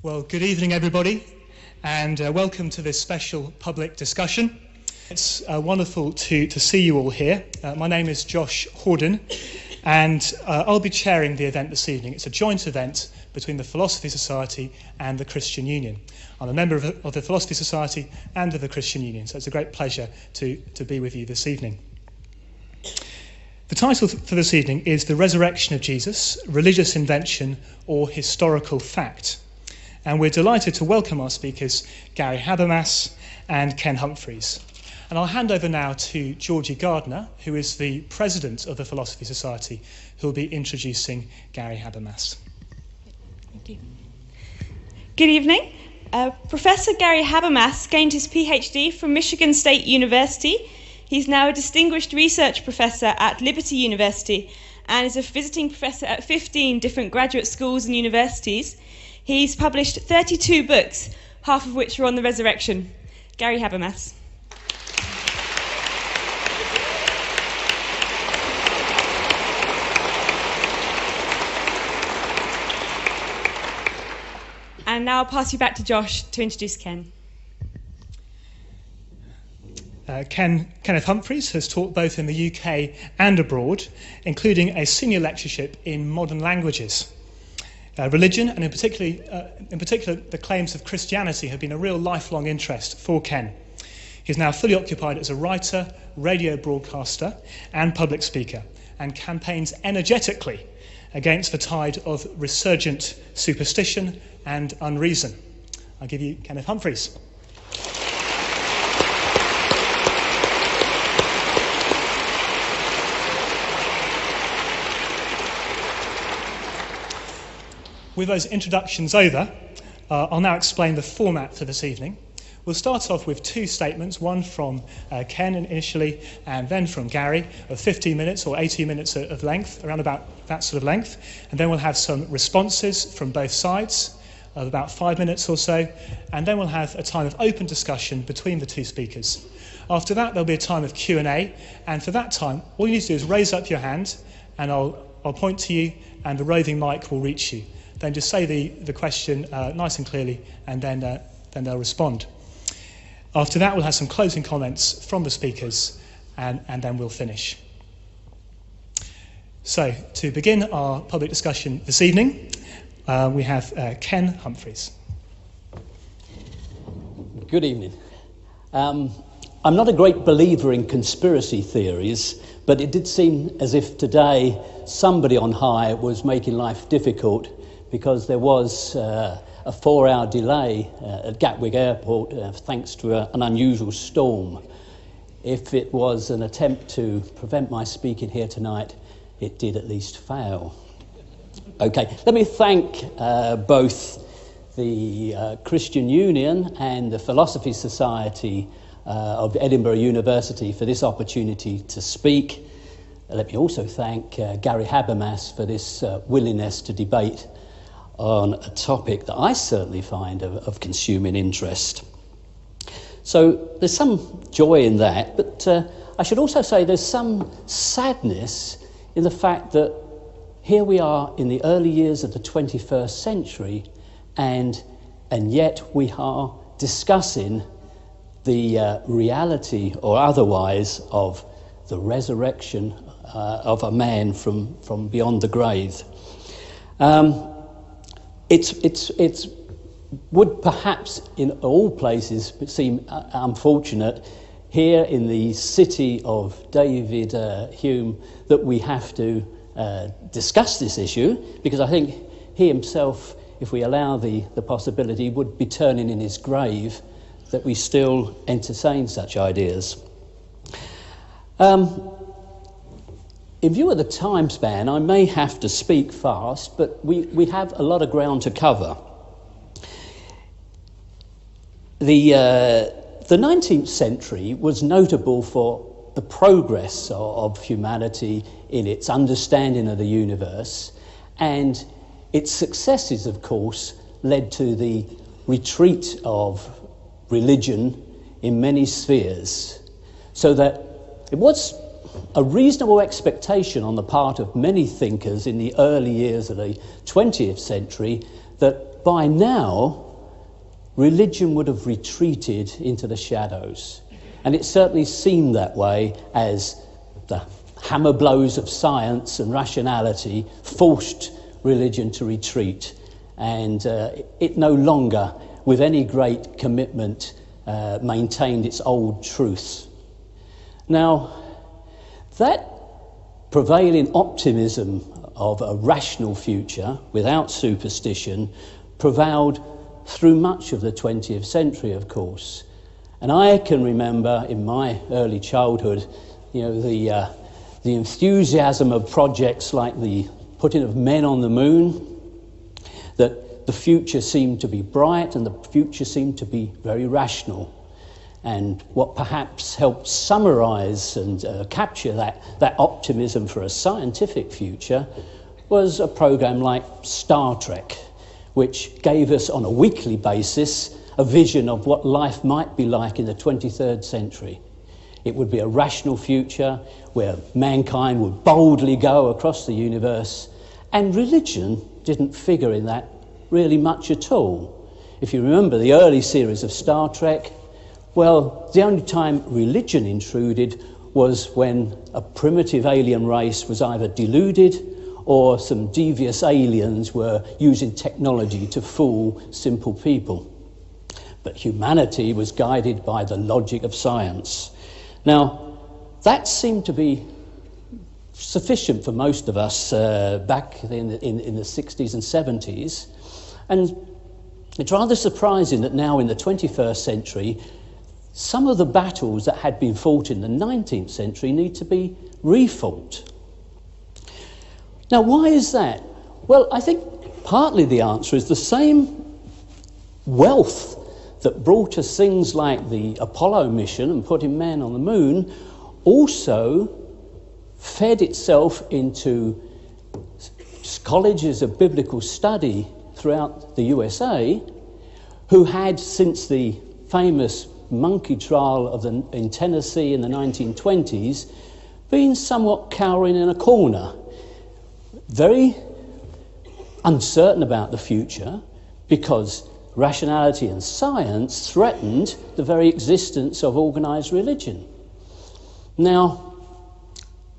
Well, good evening, everybody, and welcome to this special public discussion. It's wonderful to see you all here. My name is Josh Horden, and I'll be chairing the event this evening. It's a joint event between the Philosophy Society and the Christian Union. I'm a member of the Philosophy Society and of the Christian Union, so it's a great pleasure to be with you this evening. The title for this evening is The Resurrection of Jesus, Religious Invention or Historical Fact. And we're delighted to welcome our speakers, Gary Hhabbermas and Ken Humphreys. And I'll hand over now to Georgie Gardner, who is the president of the Philosophy Society, who will be introducing Gary Hhabbermas. Thank you. Good evening. Professor Gary Hhabbermas gained his PhD from Michigan State University. He's now a distinguished research professor at Liberty University and is a visiting professor at 15 different graduate schools and universities. He's published 32 books, half of which are on the resurrection. Gary Hhabbermas. And now I'll pass you back to Josh to introduce Ken. Kenneth Humphreys has taught both in the UK and abroad, including a senior lectureship in modern languages. Religion, and in particular the claims of Christianity, have been a real lifelong interest for Ken. He's now fully occupied as a writer, radio broadcaster and public speaker, and campaigns energetically against the tide of resurgent superstition and unreason. I'll give you Kenneth Humphreys. With those introductions over, I'll now explain the format for this evening. We'll start off with two statements, one from Ken initially, and then from Gary, of 15 minutes or 18 minutes of length, around about that sort of length. And then we'll have some responses from both sides of about 5 minutes or so. And then we'll have a time of open discussion between the two speakers. After that, there'll be a time of Q&A. And for that time, all you need to do is raise up your hand, and I'll point to you, and the roving mic will reach you. Then just say the question nice and clearly, and then they'll respond. After that, we'll have some closing comments from the speakers, and then we'll finish. So, to begin our public discussion this evening, we have Ken Humphreys. Good evening. I'm not a great believer in conspiracy theories, but it did seem as if today somebody on high was making life difficult, because there was a 4-hour delay at Gatwick Airport thanks to an unusual storm. If it was an attempt to prevent my speaking here tonight, it did at least fail. Okay, let me thank both the Christian Union and the Philosophy Society of Edinburgh University for this opportunity to speak. Let me also thank Gary Hhabbermas for this willingness to debate on a topic that I certainly find of consuming interest. So there's some joy in that, but I should also say there's some sadness in the fact that here we are in the early years of the 21st century, and yet we are discussing the reality or otherwise of the resurrection of a man from beyond the grave. It would perhaps in all places seem unfortunate here in the city of David Hume that we have to discuss this issue, because I think he himself, if we allow the possibility, would be turning in his grave that we still entertain such ideas. In view of the time span, I may have to speak fast, but we have a lot of ground to cover. The 19th century was notable for the progress of humanity in its understanding of the universe, and its successes, of course, led to the retreat of religion in many spheres, so that it was a reasonable expectation on the part of many thinkers in the early years of the 20th century that that by now, religion would have retreated into the shadows. And it certainly seemed that way as the hammer blows of science and rationality forced religion to retreat. And it no longer, with any great commitment, maintained its old truths. Now, that prevailing optimism of a rational future without superstition prevailed through much of the 20th century, of course. And I can remember in my early childhood, the enthusiasm of projects like the putting of men on the moon, that the future seemed to be bright and the future seemed to be very rational. And what perhaps helped summarise and capture that optimism for a scientific future was a programme like Star Trek, which gave us on a weekly basis a vision of what life might be like in the 23rd century. It would be a rational future where mankind would boldly go across the universe, and religion didn't figure in that really much at all. If you remember the early series of Star Trek, well, the only time religion intruded was when a primitive alien race was either deluded or some devious aliens were using technology to fool simple people. But humanity was guided by the logic of science. Now, that seemed to be sufficient for most of us back in the 60s and 70s. And it's rather surprising that now in the 21st century, some of the battles that had been fought in the 19th century need to be refought. Now, why is that? Well, I think partly the answer is the same wealth that brought us things like the Apollo mission and putting man on the moon also fed itself into colleges of biblical study throughout the USA, who had, since the famous monkey trial in Tennessee in the 1920s, been somewhat cowering in a corner, very uncertain about the future because rationality and science threatened the very existence of organised religion. Now,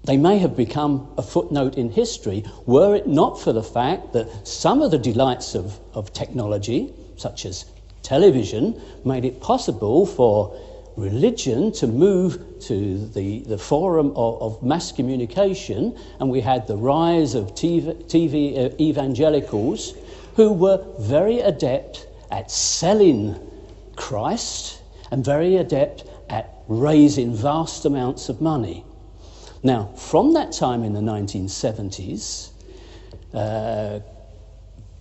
they may have become a footnote in history were it not for the fact that some of the delights of technology, such as television, made it possible for religion to move to the forum of mass communication, and we had the rise of TV evangelicals who were very adept at selling Christ and very adept at raising vast amounts of money. Now, from that time in the 1970s,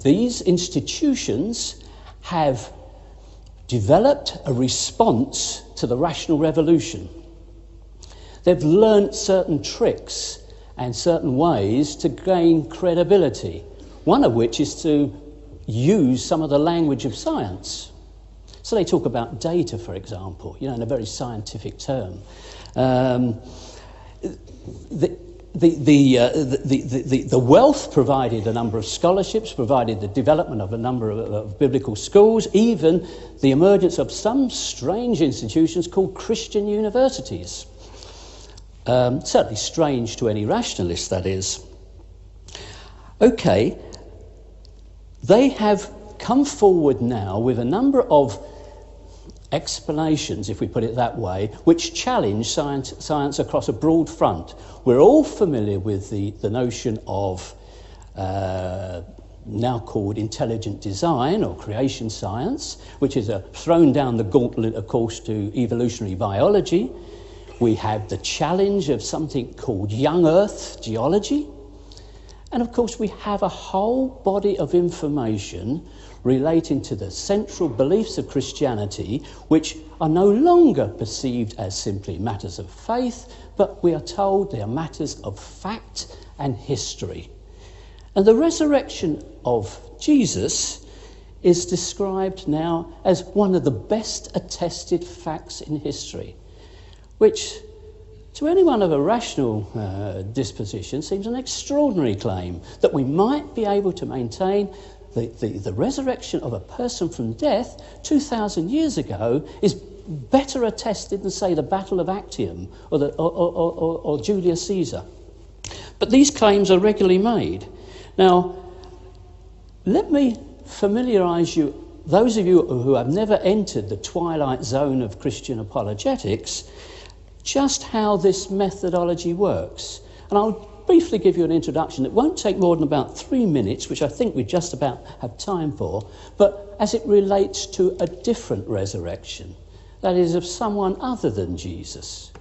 these institutions have developed a response to the rational revolution. They've learnt certain tricks and certain ways to gain credibility, one of which is to use some of the language of science. So they talk about data, for example, in a very scientific term. The wealth provided a number of scholarships, provided the development of a number of biblical schools, even the emergence of some strange institutions called Christian universities. Certainly strange to any rationalist, that is. Okay, they have come forward now with a number of explanations, if we put it that way, which challenge science across a broad front. We're all familiar with the notion of now called intelligent design or creation science, which is thrown down the gauntlet, of course, to evolutionary biology. We have the challenge of something called young Earth geology. And of course, we have a whole body of information relating to the central beliefs of Christianity, which are no longer perceived as simply matters of faith, but we are told they are matters of fact and history. And the resurrection of Jesus is described now as one of the best attested facts in history, which to anyone of a rational disposition seems an extraordinary claim, that we might be able to maintain the resurrection of a person from death 2,000 years ago is better attested than, say, the Battle of Actium or Julius Caesar. But these claims are regularly made. Now, let me familiarise you, those of you who have never entered the twilight zone of Christian apologetics, just how this methodology works. And I'll briefly give you an introduction. It won't take more than about 3 minutes, which I think we just about have time for, but as it relates to a different resurrection, that is, of someone other than Jesus.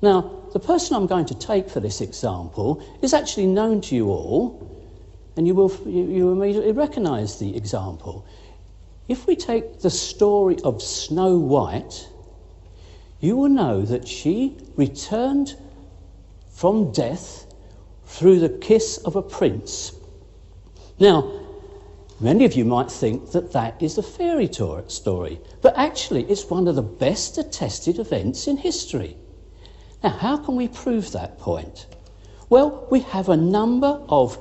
Now, the person I'm going to take for this example is actually known to you all, and you immediately recognise the example. If we take the story of Snow White, you will know that she returned from death through the kiss of a prince. Now, many of you might think that that is a fairy story, but actually it's one of the best attested events in history. Now, how can we prove that point? Well, we have a number of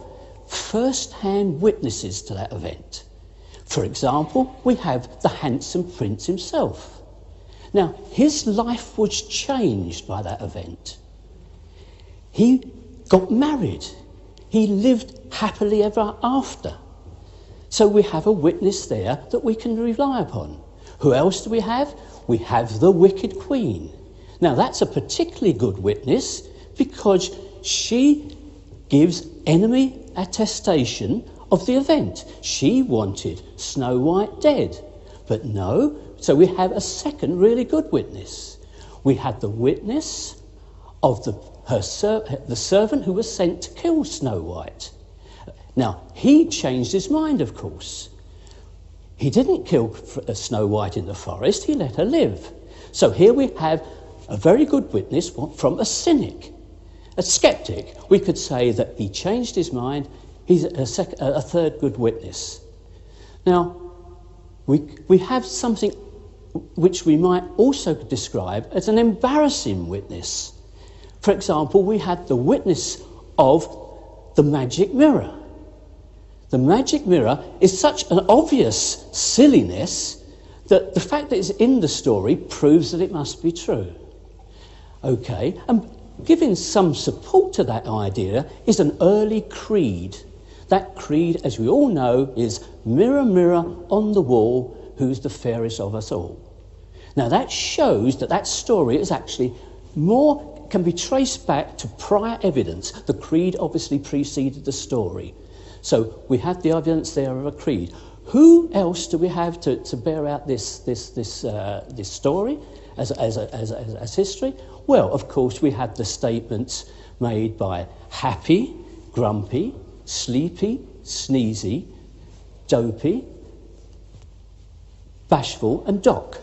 first-hand witnesses to that event. For example, we have the handsome prince himself. Now, his life was changed by that event. He got married. He lived happily ever after. So we have a witness there that we can rely upon. Who else do we have? We have the wicked queen. Now, that's a particularly good witness because she gives enemy attestation of the event. She wanted Snow White dead, but no. So we have a second really good witness. We had the witness of the servant who was sent to kill Snow White. Now, he changed his mind, of course. He didn't kill Snow White in the forest, he let her live. So here we have a very good witness from a cynic, a skeptic. We could say that he changed his mind. He's a third good witness. Now, we have something which we might also describe as an embarrassing witness. For example, we had the witness of the magic mirror. The magic mirror is such an obvious silliness that the fact that it's in the story proves that it must be true. Okay, and giving some support to that idea is an early creed. That creed, as we all know, is mirror, mirror on the wall, who's the fairest of us all. Now that shows that that story is actually can be traced back to prior evidence. The creed obviously preceded the story. So we have the evidence there of a creed. Who else do we have to bear out this story as history? Well, of course, we have the statements made by happy, grumpy, sleepy, sneezy, dopey, bashful, and Doc.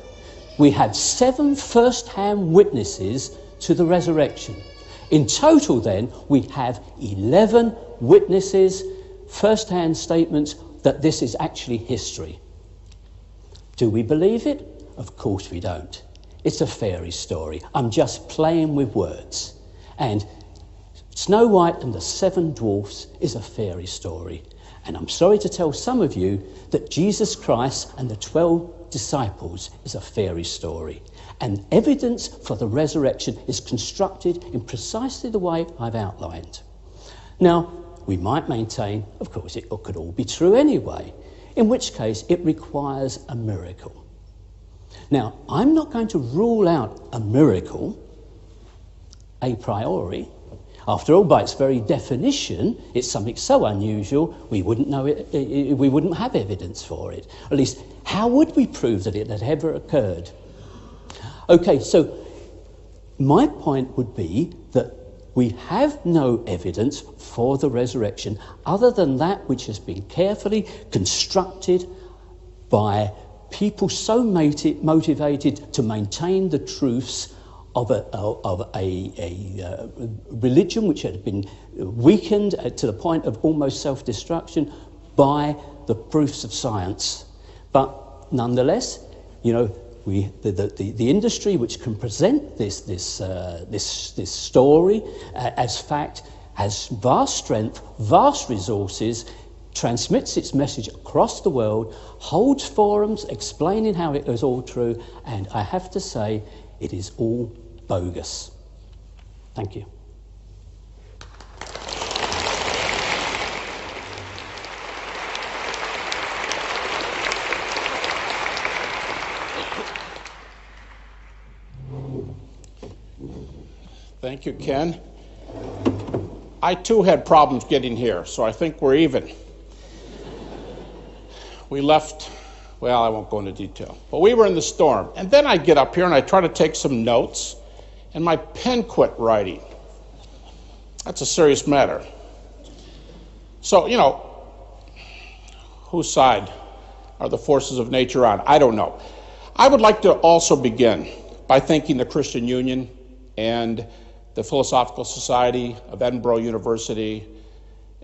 We had 7 first-hand witnesses to the resurrection. In total, then, we have 11 witnesses, first-hand statements that this is actually history. Do we believe it? Of course we don't. It's a fairy story. I'm just playing with words. And Snow White and the 7 Dwarfs is a fairy story. And I'm sorry to tell some of you that Jesus Christ and the 12 disciples is a fairy story. And evidence for the resurrection is constructed in precisely the way I've outlined. Now, we might maintain, of course, it could all be true anyway, in which case it requires a miracle. Now, I'm not going to rule out a miracle a priori. After all, by its very definition, it's something so unusual we wouldn't know it, we wouldn't have evidence for it. At least, how would we prove that it had ever occurred? Okay, so my point would be that we have no evidence for the resurrection other than that which has been carefully constructed by people so motivated to maintain the truths of a religion which had been weakened to the point of almost self-destruction by the proofs of science. But nonetheless, you know, the industry which can present this story as fact has vast strength, vast resources, transmits its message across the world, holds forums explaining how it is all true, and I have to say, it is all bogus. Thank you. Thank you, Ken. I too had problems getting here, so I think we're even. We left, well, I won't go into detail, but we were in the storm. And then I get up here and I try to take some notes, and my pen quit writing. That's a serious matter. So, whose side are the forces of nature on? I don't know. I would like to also begin by thanking the Christian Union and the Philosophical Society of Edinburgh University,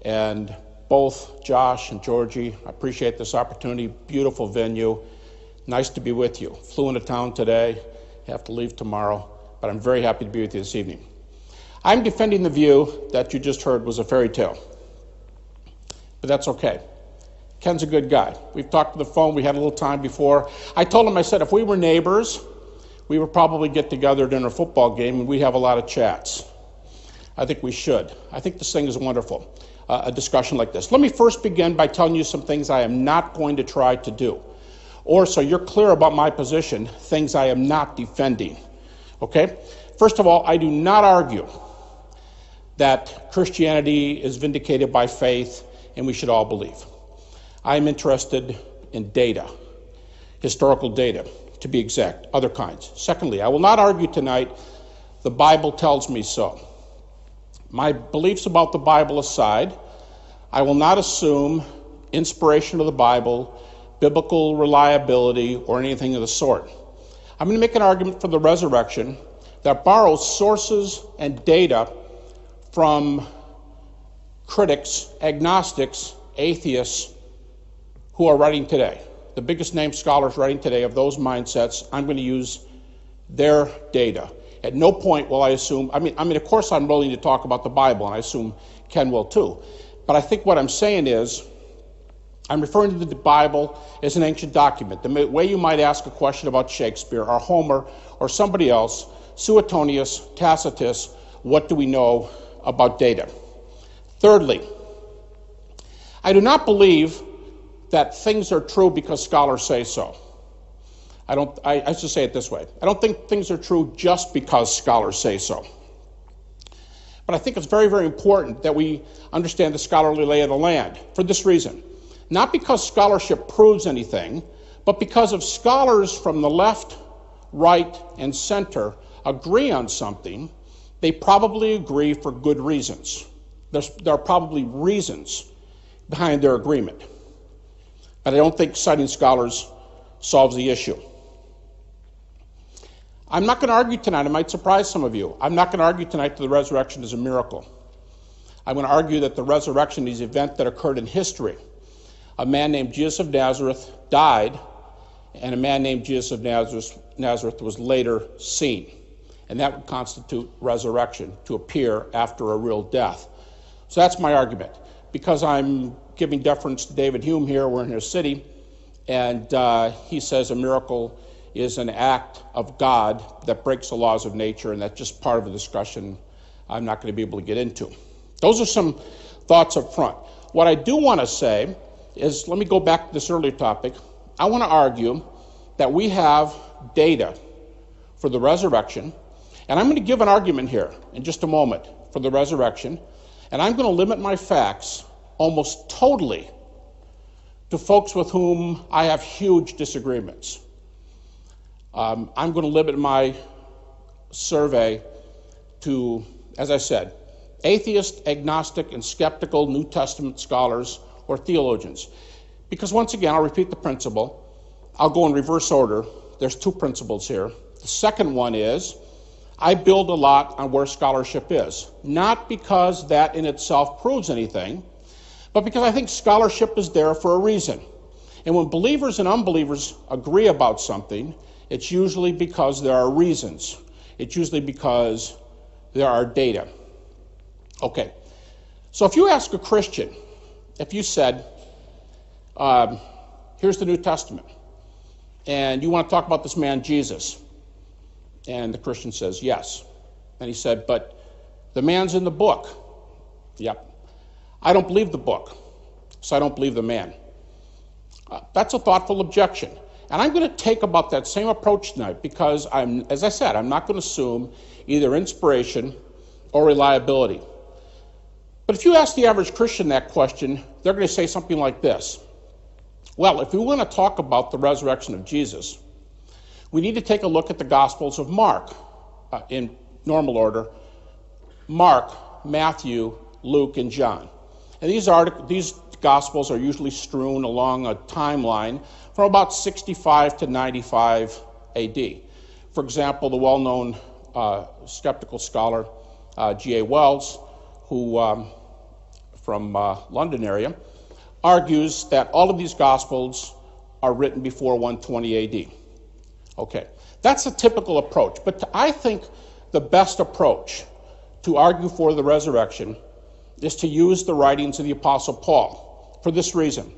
and both Josh and Georgie. I appreciate this opportunity. Beautiful venue. Nice to be with you. Flew into town today. Have to leave tomorrow, but I'm very happy to be with you this evening. I'm defending the view that you just heard was a fairy tale, but that's okay. Ken's a good guy. We've talked on the phone. We had a little time before. I told him, I said, if we were neighbors, we would probably get together during a football game and we'd have a lot of chats. I think we should. I think this thing is wonderful, a discussion like this. Let me first begin by telling you some things I am not going to try to do. Or, so you're clear about my position, things I am not defending. Okay? First of all, I do not argue that Christianity is vindicated by faith and we should all believe. I am interested in data, historical data, to be exact, other kinds. Secondly, I will not argue tonight, the Bible tells me so. My beliefs about the Bible aside, I will not assume inspiration of the Bible, biblical reliability, or anything of the sort. I'm going to make an argument for the resurrection that borrows sources and data from critics, agnostics, atheists who are writing today. The biggest name scholars writing today of those mindsets, I'm going to use their data. At no point will I assume, I mean, of course I'm willing to talk about the Bible, and I assume Ken will too. But I think what I'm saying is, I'm referring to the Bible as an ancient document. The way you might ask a question about Shakespeare or Homer or somebody else, Suetonius, Tacitus, what do we know about data? Thirdly, I do not believe that things are true because scholars say so. I should say it this way. I don't think things are true just because scholars say so. But I think it's very, very important that we understand the scholarly lay of the land for this reason. Not because scholarship proves anything, but because if scholars from the left, right, and center agree on something, they probably agree for good reasons. There are probably reasons behind their agreement. But I don't think citing scholars solves the issue. I'm not going to argue tonight, it might surprise some of you. I'm not going to argue tonight that the resurrection is a miracle. I'm going to argue that the resurrection is an event that occurred in history. A man named Jesus of Nazareth died, and a man named Jesus of Nazareth was later seen. And that would constitute resurrection, to appear after a real death. So that's my argument. Because I'm giving deference to David Hume here, we're in his city, and he says a miracle is an act of God that breaks the laws of nature, and that's just part of a discussion I'm not going to be able to get into. Those are some thoughts up front. What I do want to say is, let me go back to this earlier topic. I want to argue that we have data for the resurrection, and I'm going to give an argument here in just a moment for the resurrection, and I'm going to limit my facts almost totally to folks with whom I have huge disagreements. I'm going to limit my survey to, as I said, atheist, agnostic, and skeptical New Testament scholars or theologians. Because once again, I'll repeat the principle. I'll go in reverse order. There's two principles here. The second one is, I build a lot on where scholarship is. Not because that in itself proves anything, but because I think scholarship is there for a reason. And when believers and unbelievers agree about something, it's usually because there are reasons. It's usually because there are data. Okay, so if you ask a Christian, if you said, here's the New Testament, and you want to talk about this man Jesus? And the Christian says, yes. And he said, but the man's in the book. Yep. I don't believe the book, so I don't believe the man. That's a thoughtful objection. And I'm going to take about that same approach tonight because as I said, I'm not going to assume either inspiration or reliability. But if you ask the average Christian that question, they're going to say something like this. Well, if we want to talk about the resurrection of Jesus, we need to take a look at the Gospels of Mark in normal order. Mark, Matthew, Luke, and John. And these Gospels are usually strewn along a timeline from about 65 to 95 AD. For example, the well-known skeptical scholar G.A. Wells, who from London area, argues that all of these Gospels are written before 120 AD. Okay, that's a typical approach, but I think the best approach to argue for the resurrection is to use the writings of the Apostle Paul for this reason.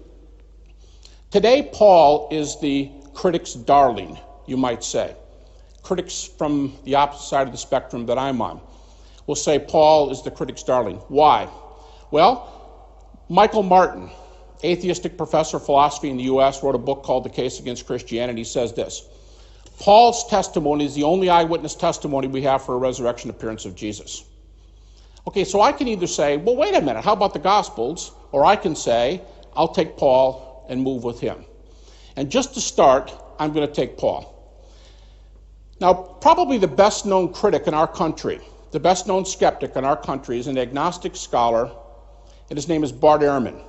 Today, Paul is the critic's darling, you might say. Critics from the opposite side of the spectrum that I'm on will say Paul is the critic's darling. Why? Well, Michael Martin, atheistic professor of philosophy in the U.S., wrote a book called The Case Against Christianity. He says this: Paul's testimony is the only eyewitness testimony we have for a resurrection appearance of Jesus. Okay, so I can either say, well, wait a minute, how about the Gospels? Or I can say, I'll take Paul and move with him. And just to start, I'm going to take Paul. Now, probably the best known critic in our country, the best known skeptic in our country is an agnostic scholar, and his name is Bart Ehrman.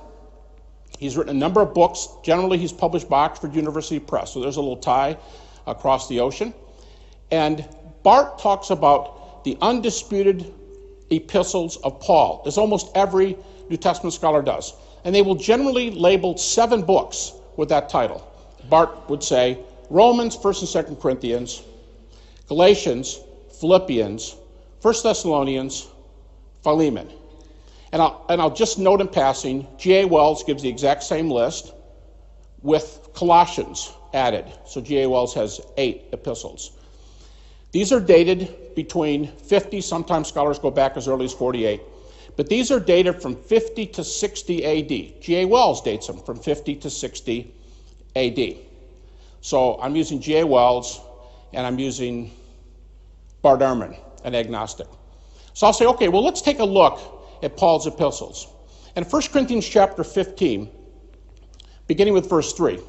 He's written a number of books. Generally, he's published by Oxford University Press, so there's a little tie across the ocean. And Bart talks about the undisputed epistles of Paul, as almost every New Testament scholar does. And they will generally label 7 books with that title. Bart would say Romans, 1st and 2nd Corinthians, Galatians, Philippians, 1 Thessalonians, Philemon. And I'll just note in passing, G.A. Wells gives the exact same list with Colossians added. So G.A. Wells has 8 epistles. These are dated between 50, sometimes scholars go back as early as 48, but these are dated from 50 to 60 AD. G.A. Wells dates them from 50 to 60 AD. So I'm using G.A. Wells and I'm using Bart Ehrman, an agnostic. So I'll say, okay, well, let's take a look at Paul's epistles. In 1 Corinthians chapter 15, beginning with verse 3,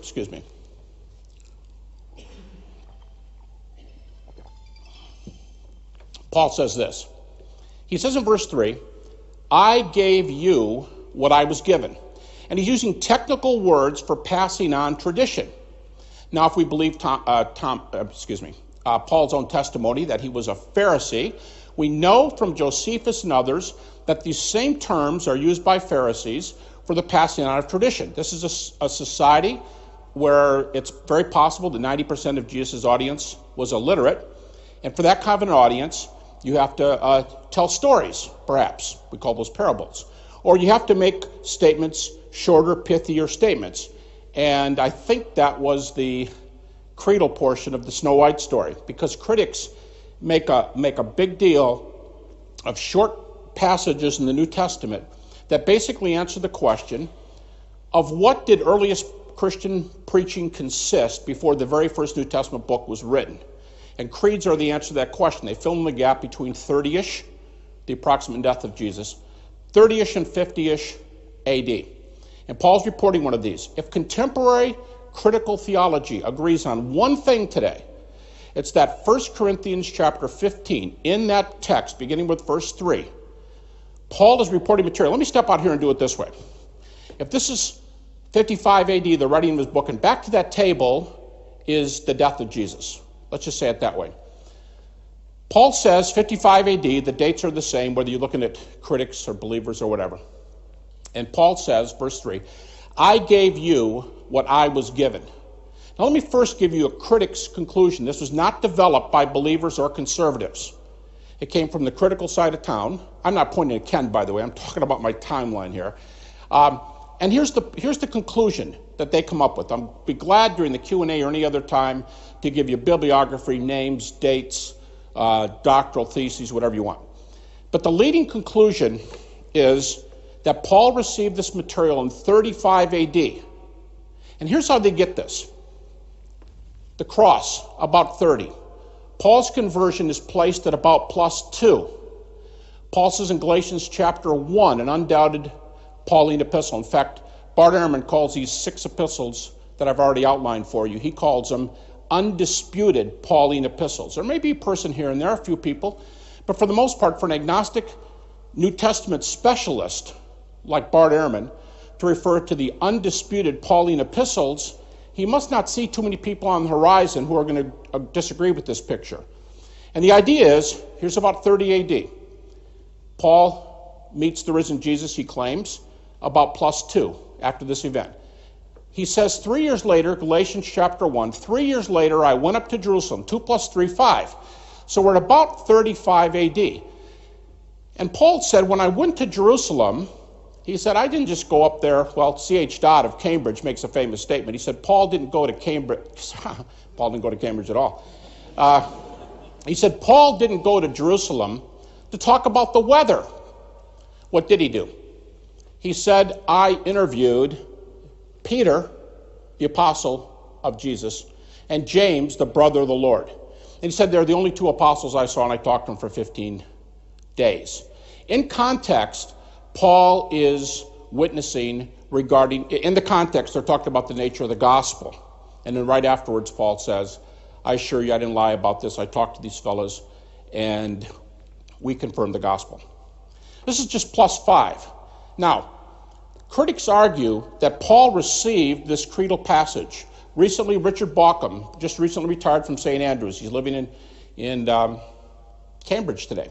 Paul says this. He says in verse 3, I gave you what I was given. And he's using technical words for passing on tradition. Now, if we believe Paul's own testimony that he was a Pharisee, we know from Josephus and others that these same terms are used by Pharisees for the passing on of tradition. This is a society where it's very possible that 90% of Jesus' audience was illiterate. And for that kind of an audience, you have to tell stories, perhaps. We call those parables. Or you have to make statements, shorter, pithier statements. And I think that was the cradle portion of the Snow White story, because critics make a big deal of short passages in the New Testament that basically answer the question of what did earliest Christian preaching consist before the very first New Testament book was written. And creeds are the answer to that question. They fill in the gap between 30-ish, the approximate death of Jesus, 30-ish and 50-ish AD. And Paul's reporting one of these. If contemporary critical theology agrees on one thing today, it's that 1 Corinthians chapter 15, in that text, beginning with verse 3, Paul is reporting material. Let me step out here and do it this way. If this is 55 AD, the writing of his book, and back to that table is the death of Jesus. Let's just say it that way. Paul says 55 AD, the dates are the same, whether you're looking at critics or believers or whatever. And Paul says, verse 3, I gave you what I was given. Now let me first give you a critic's conclusion. This was not developed by believers or conservatives. It came from the critical side of town. I'm not pointing at Ken, by the way. I'm talking about my timeline here. And here's the conclusion that they come up with. I'll be glad during the Q&A or any other time to give you bibliography, names, dates, doctoral theses, whatever you want. But the leading conclusion is that Paul received this material in 35 AD. And here's how they get this. The cross, about 30. Paul's conversion is placed at about +2. Paul says in Galatians chapter 1, an undoubted Pauline epistle. In fact, Bart Ehrman calls these 6 epistles that I've already outlined for you, he calls them undisputed Pauline epistles. There may be a person here and there, a few people, but for the most part, for an agnostic New Testament specialist like Bart Ehrman to refer to the undisputed Pauline epistles, he must not see too many people on the horizon who are going to disagree with this picture. And the idea is, here's about 30 AD. Paul meets the risen Jesus, he claims, about +2 after this event. He says 3 years later, Galatians chapter 1, 3 years later I went up to Jerusalem, 2 + 3, 5. So we're at about 35 AD. And Paul said, when I went to Jerusalem, he said, I didn't just go up there. Well, C.H. Dodd of Cambridge makes a famous statement. He said, Paul didn't go to Cambridge. Paul didn't go to Cambridge at all. He said, Paul didn't go to Jerusalem to talk about the weather. What did he do? He said, I interviewed Peter, the apostle of Jesus, and James, the brother of the Lord. And he said, they're the only 2 apostles I saw, and I talked to them for 15 days. In context, Paul is witnessing regarding, in the context, they're talking about the nature of the gospel. And then right afterwards, Paul says, I assure you I didn't lie about this. I talked to these fellows, and we confirmed the gospel. This is just +5. Now, critics argue that Paul received this creedal passage. Recently, Richard Bauckham, just recently retired from St. Andrews. He's living in Cambridge today.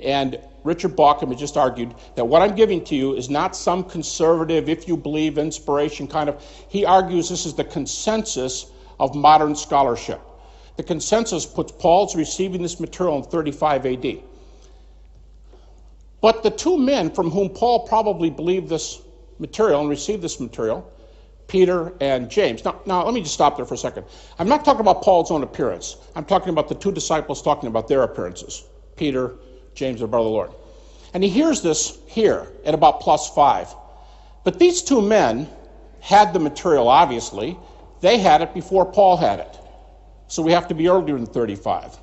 And Richard Bauckham has just argued that what I'm giving to you is not some conservative, if you believe inspiration kind of. He argues this is the consensus of modern scholarship. The consensus puts Paul's receiving this material in 35 AD. But the 2 men from whom Paul probably believed this material and received this material, Peter and James. Now, let me just stop there for a second. I'm not talking about Paul's own appearance. I'm talking about the 2 disciples talking about their appearances. Peter, James, the brother of the Lord. And he hears this here at about +5. But these 2 men had the material, obviously. They had it before Paul had it. So we have to be earlier than 35.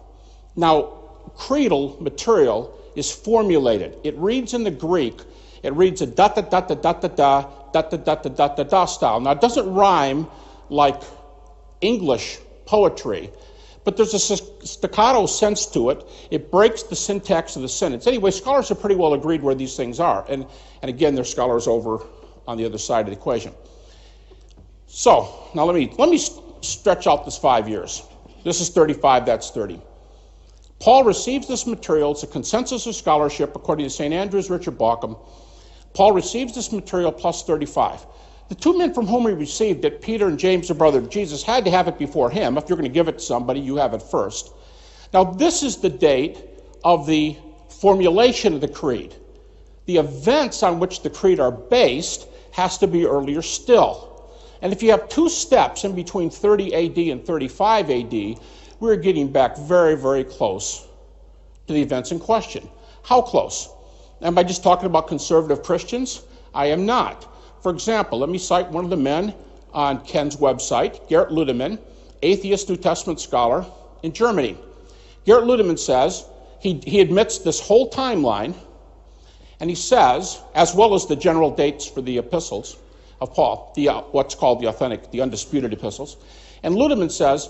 Now, creedal material is formulated. It reads in the Greek, it reads a da-da-da-da-da-da-da-da-da-da-da-da style. Now, it doesn't rhyme like English poetry, but there's a staccato sense to it. It breaks the syntax of the sentence. Anyway, scholars are pretty well agreed where these things are. And again, there's scholars over on the other side of the equation. So, now let me stretch out this 5 years. This is 35, that's 30. Paul receives this material. It's a consensus of scholarship, according to St. Andrews, Richard Bauckham. Paul receives this material +35. The 2 men from whom he received it, Peter and James, the brother of Jesus, had to have it before him. If you're going to give it to somebody, you have it first. Now, this is the date of the formulation of the creed. The events on which the creed are based has to be earlier still. And if you have 2 steps in between 30 AD and 35 AD, we're getting back very, very close to the events in question. How close? Am I just talking about conservative Christians? I am not. For example, let me cite one of the men on Ken's website, Gerrit Ludemann, atheist New Testament scholar in Germany. Gerrit Ludemann says, he admits this whole timeline, and he says, as well as the general dates for the epistles of Paul, what's called the authentic, the undisputed epistles, and Ludemann says,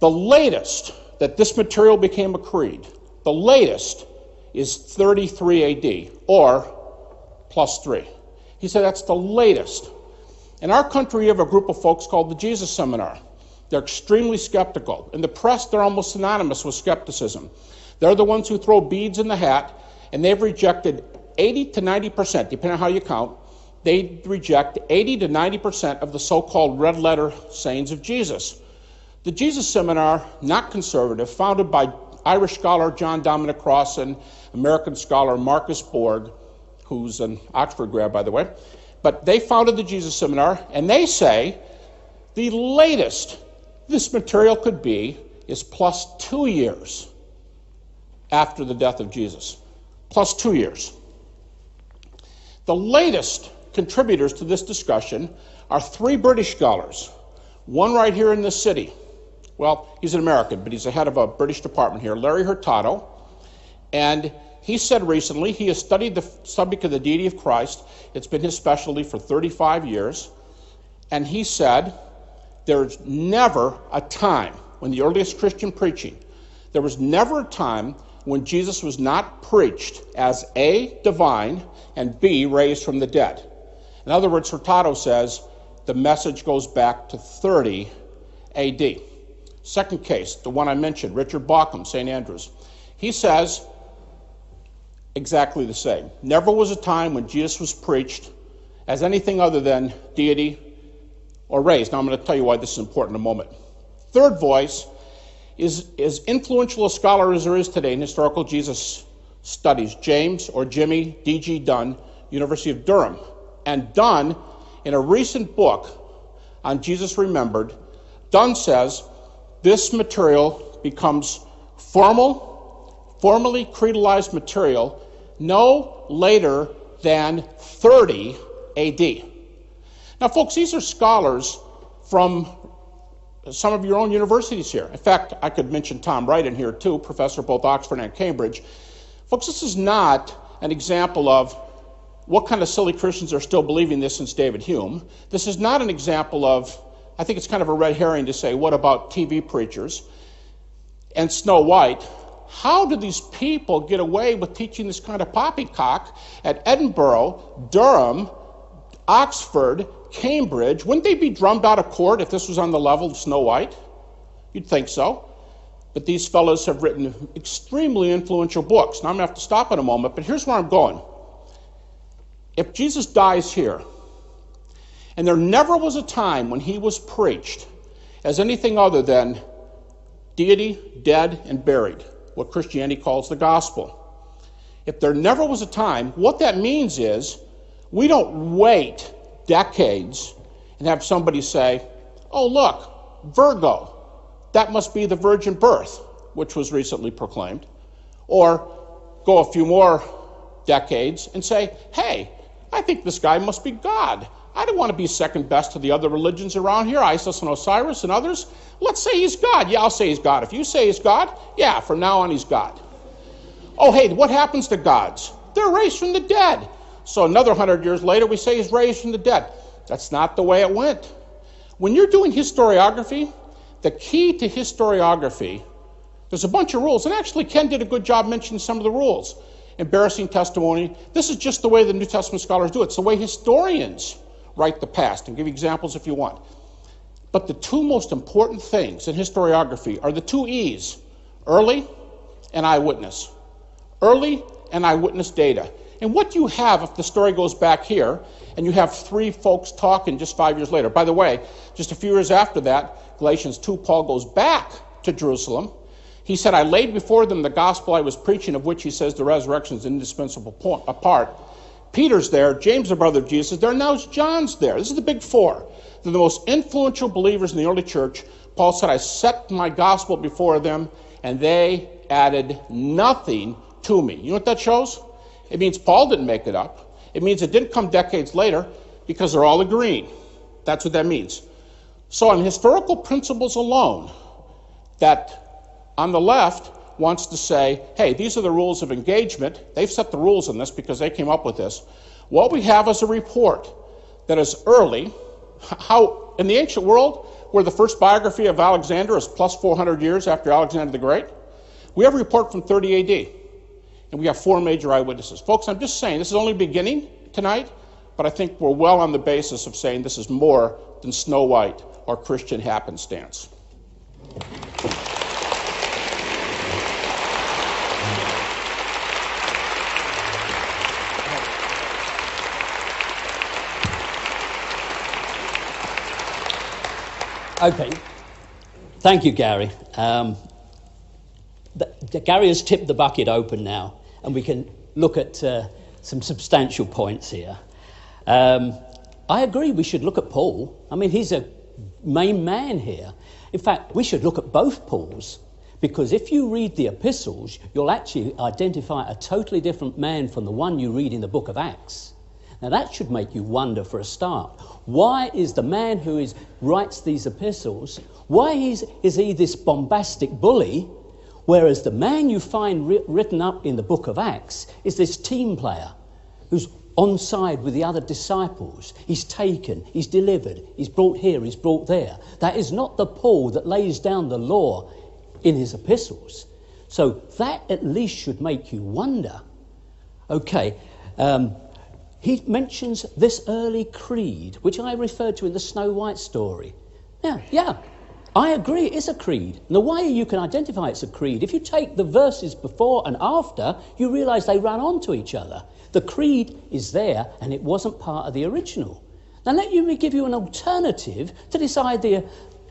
the latest that this material became a creed, the latest is 33 AD, or +3. He said that's the latest. In our country, we have a group of folks called the Jesus Seminar. They're extremely skeptical. In the press, they're almost synonymous with skepticism. They're the ones who throw beads in the hat, and they've rejected 80 to 90%, depending on how you count, they reject 80 to 90% of the so-called red letter sayings of Jesus. The Jesus Seminar, not conservative, founded by Irish scholar John Dominic Crossan, American scholar Marcus Borg, who's an Oxford grad, by the way, But they founded the Jesus Seminar, and they say the latest this material could be is plus 2 years after the death of Jesus. Plus 2 years. The latest contributors to this discussion are 3 British scholars. One right here in this city. Well, he's an American, but he's the head of a British department here, Larry Hurtado. And he said recently he has studied the subject of the deity of Christ. It's been his specialty for 35 years. And he said there's never a time when the earliest Christian preaching, there was never a time when Jesus was not preached as A, divine, and B, raised from the dead. In other words, Hurtado says the message goes back to 30 AD. Second case, the one I mentioned, Richard Bauckham, St. Andrews. He says exactly the same. Never was a time when Jesus was preached as anything other than deity or raised. Now I'm going to tell you why this is important in a moment. Third voice is as influential a scholar as there is today in historical Jesus studies, James or Jimmy D.G. Dunn, University of Durham. And Dunn, in a recent book on Jesus Remembered, Dunn says this material becomes formally creedalized material no later than 30 AD. Now, folks, these are scholars from some of your own universities here. In fact, I could mention Tom Wright in here too, professor of both Oxford and Cambridge. Folks, this is not an example of what kind of silly Christians are still believing this since David Hume. This is not an example of, I think it's kind of a red herring to say, what about TV preachers and Snow White? How do these people get away with teaching this kind of poppycock at Edinburgh, Durham, Oxford, Cambridge? Wouldn't they be drummed out of court if this was on the level of Snow White? You'd think so. But these fellows have written extremely influential books. Now I'm going to have to stop in a moment, but here's where I'm going. If Jesus dies here, and there never was a time when he was preached as anything other than deity, dead, and buried, what Christianity calls the gospel. If there never was a time, what that means is we don't wait decades and have somebody say, oh, look, Virgo, that must be the virgin birth, which was recently proclaimed. Or go a few more decades and say, hey, I think this guy must be God. I don't want to be second best to the other religions around here, Isis and Osiris and others. Let's say he's God. Yeah, I'll say he's God. If you say he's God, yeah, from now on he's God. Oh, hey, what happens to gods? They're raised from the dead. So another 100 years later, we say he's raised from the dead. That's not the way it went. When you're doing historiography, the key to historiography, there's a bunch of rules. And actually, Ken did a good job mentioning some of the rules. Embarrassing testimony. This is just the way the New Testament scholars do it. It's the way historians write the past. And give you examples if you want. But the two most important things in historiography are the two E's, early and eyewitness. Early and eyewitness data. And what you have if the story goes back here and you have 3 folks talking just 5 years later. By the way, just a few years after that, Galatians 2, Paul goes back to Jerusalem. He said, I laid before them the gospel I was preaching, of which he says the resurrection is an indispensable part. Peter's there, James, the brother of Jesus, is there, now John's there. This is the big 4. They're the most influential believers in the early church. Paul said, I set my gospel before them, and they added nothing to me. You know what that shows? It means Paul didn't make it up. It means it didn't come decades later because they're all agreeing. That's what that means. So on historical principles alone, that on the left wants to say, hey, these are the rules of engagement. They've set the rules in this because they came up with this. What we have is a report that is early. How in the ancient world, where the first biography of Alexander is plus 400 years after Alexander the Great, we have a report from 30 AD. And we have 4 major eyewitnesses. Folks, I'm just saying, this is only beginning tonight, but I think we're well on the basis of saying this is more than Snow White or Christian happenstance. Okay, thank you, Gary. Gary has tipped the bucket open now, and we can look at some substantial points here. I agree we should look at Paul. I mean, he's a main man here. In fact, we should look at both Pauls, because if you read the epistles, you'll actually identify a totally different man from the one you read in the book of Acts. Now, that should make you wonder for a start. Why is the man who writes these epistles, why is he this bombastic bully, whereas the man you find written up in the book of Acts is this team player who's on side with the other disciples? He's taken, he's delivered, he's brought here, he's brought there. That is not the Paul that lays down the law in his epistles. So that at least should make you wonder. Okay, he mentions this early creed, which I referred to in the Snow White story. Now, yeah, I agree it is a creed. And the way you can identify it's a creed, if you take the verses before and after, you realise they run onto each other. The creed is there, and it wasn't part of the original. Now let me give you an alternative to this idea,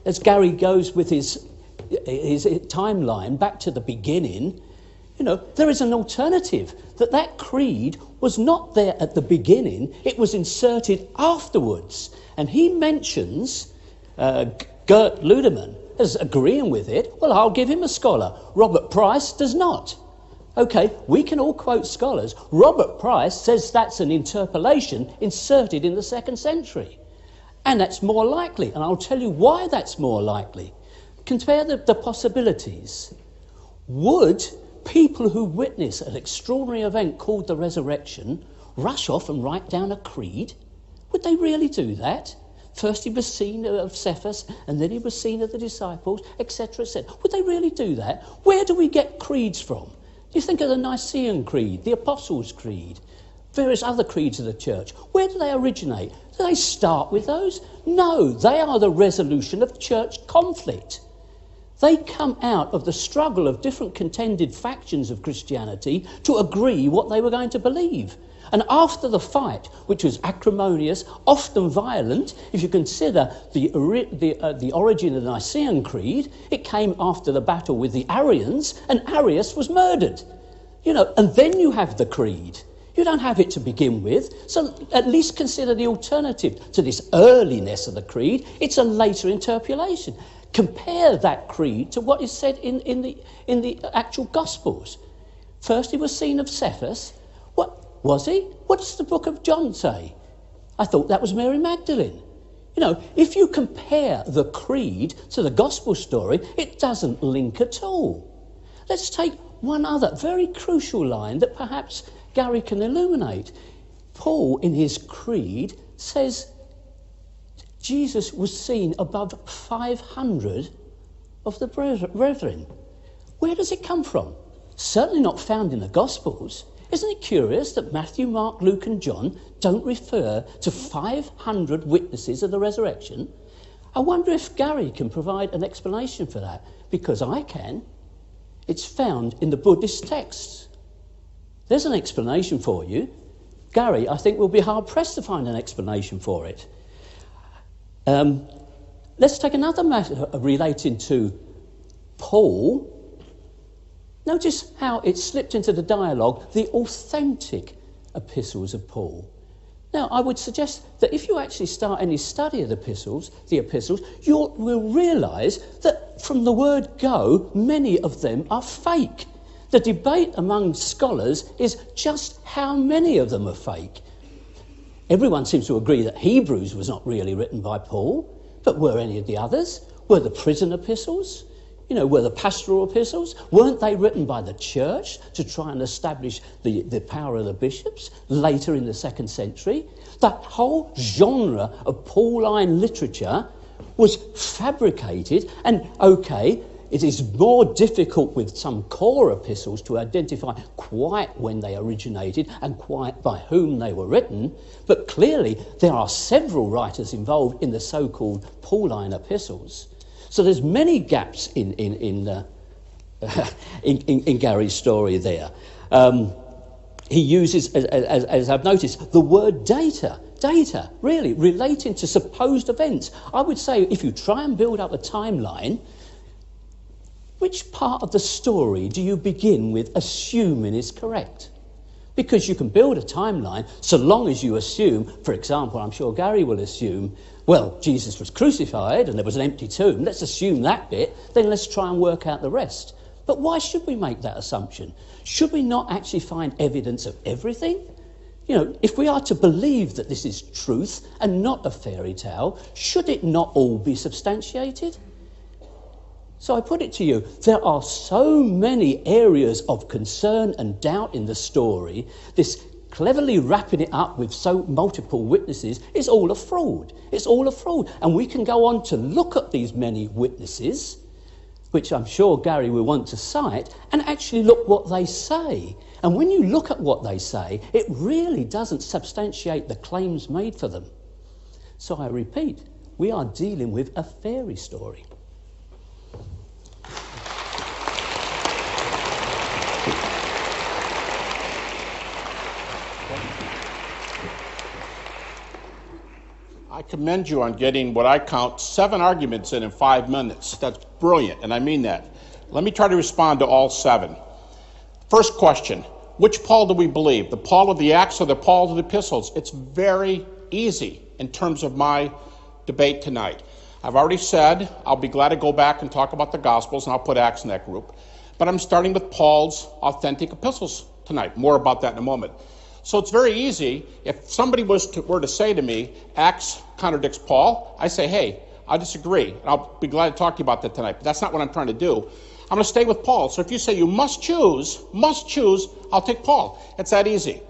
as Gary goes with his timeline back to the beginning. You know, there is an alternative, that creed was not there at the beginning, it was inserted afterwards. And he mentions Gert Ludemann as agreeing with it. Well, I'll give him a scholar. Robert Price does not. Okay, we can all quote scholars. Robert Price says that's an interpolation inserted in the 2nd century. And that's more likely, and I'll tell you why that's more likely. Compare the possibilities. Would people who witness an extraordinary event called the resurrection rush off and write down a creed? Would they really do that? First he was seen of Cephas, and then he was seen of the disciples, etc., etc. Would they really do that? Where do we get creeds from? Do you think of the Nicene Creed, the Apostles' Creed, various other creeds of the church? Where do they originate? Do they start with those? No, they are the resolution of church conflict. They come out of the struggle of different contended factions of Christianity to agree what they were going to believe. And after the fight, which was acrimonious, often violent, if you consider the origin of the Nicene Creed, it came after the battle with the Arians, and Arius was murdered. You know, and then you have the creed. You don't have it to begin with, so at least consider the alternative to this earliness of the creed. It's a later interpolation. Compare that creed to what is said in the actual Gospels. First he was seen of Cephas. What was he? What does the book of John say? I thought that was Mary Magdalene. You know, if you compare the creed to the Gospel story, it doesn't link at all. Let's take one other very crucial line that perhaps Gary can illuminate. Paul, in his creed, says Jesus was seen above 500 of the brethren. Where does it come from? Certainly not found in the Gospels. Isn't it curious that Matthew, Mark, Luke and John don't refer to 500 witnesses of the resurrection? I wonder if Gary can provide an explanation for that, because I can. It's found in the Buddhist texts. There's an explanation for you. Gary, I think, will be hard-pressed to find an explanation for it. Let's take another matter relating to Paul. Notice how it slipped into the dialogue, the authentic epistles of Paul. Now, I would suggest that if you actually start any study of the epistles, you will realise that from the word go, many of them are fake. The debate among scholars is just how many of them are fake. Everyone seems to agree that Hebrews was not really written by Paul, but were any of the others? Were the prison epistles? You know, were the pastoral epistles? Weren't they written by the church to try and establish the power of the bishops later in the 2nd century? That whole genre of Pauline literature was fabricated, and okay, it is more difficult with some core epistles to identify quite when they originated and quite by whom they were written, but clearly there are several writers involved in the so-called Pauline epistles. So there's many gaps in Gary's story there. He uses, as I've noticed, the word data, really relating to supposed events. I would say if you try and build up a timeline, which part of the story do you begin with assuming is correct? Because you can build a timeline so long as you assume, for example, I'm sure Gary will assume, well, Jesus was crucified and there was an empty tomb. Let's assume that bit, then let's try and work out the rest. But why should we make that assumption? Should we not actually find evidence of everything? You know, if we are to believe that this is truth and not a fairy tale, should it not all be substantiated? So I put it to you, there are so many areas of concern and doubt in the story. This cleverly wrapping it up with so multiple witnesses is all a fraud. It's all a fraud. And we can go on to look at these many witnesses, which I'm sure Gary will want to cite, and actually look what they say. And when you look at what they say, it really doesn't substantiate the claims made for them. So I repeat, we are dealing with a fairy story. I commend you on getting what I count 7 arguments in 5 minutes. That's brilliant, and I mean that. Let me try to respond to all 7. First question, which Paul do we believe? The Paul of the Acts or the Paul of the Epistles? It's very easy in terms of my debate tonight. I've already said I'll be glad to go back and talk about the Gospels, and I'll put Acts in that group. But I'm starting with Paul's authentic epistles tonight. More about that in a moment. So it's very easy. If somebody were to say to me, Acts contradicts Paul, I say, hey, I disagree. And I'll be glad to talk to you about that tonight. But that's not what I'm trying to do. I'm going to stay with Paul. So if you say you must choose, I'll take Paul. It's that easy.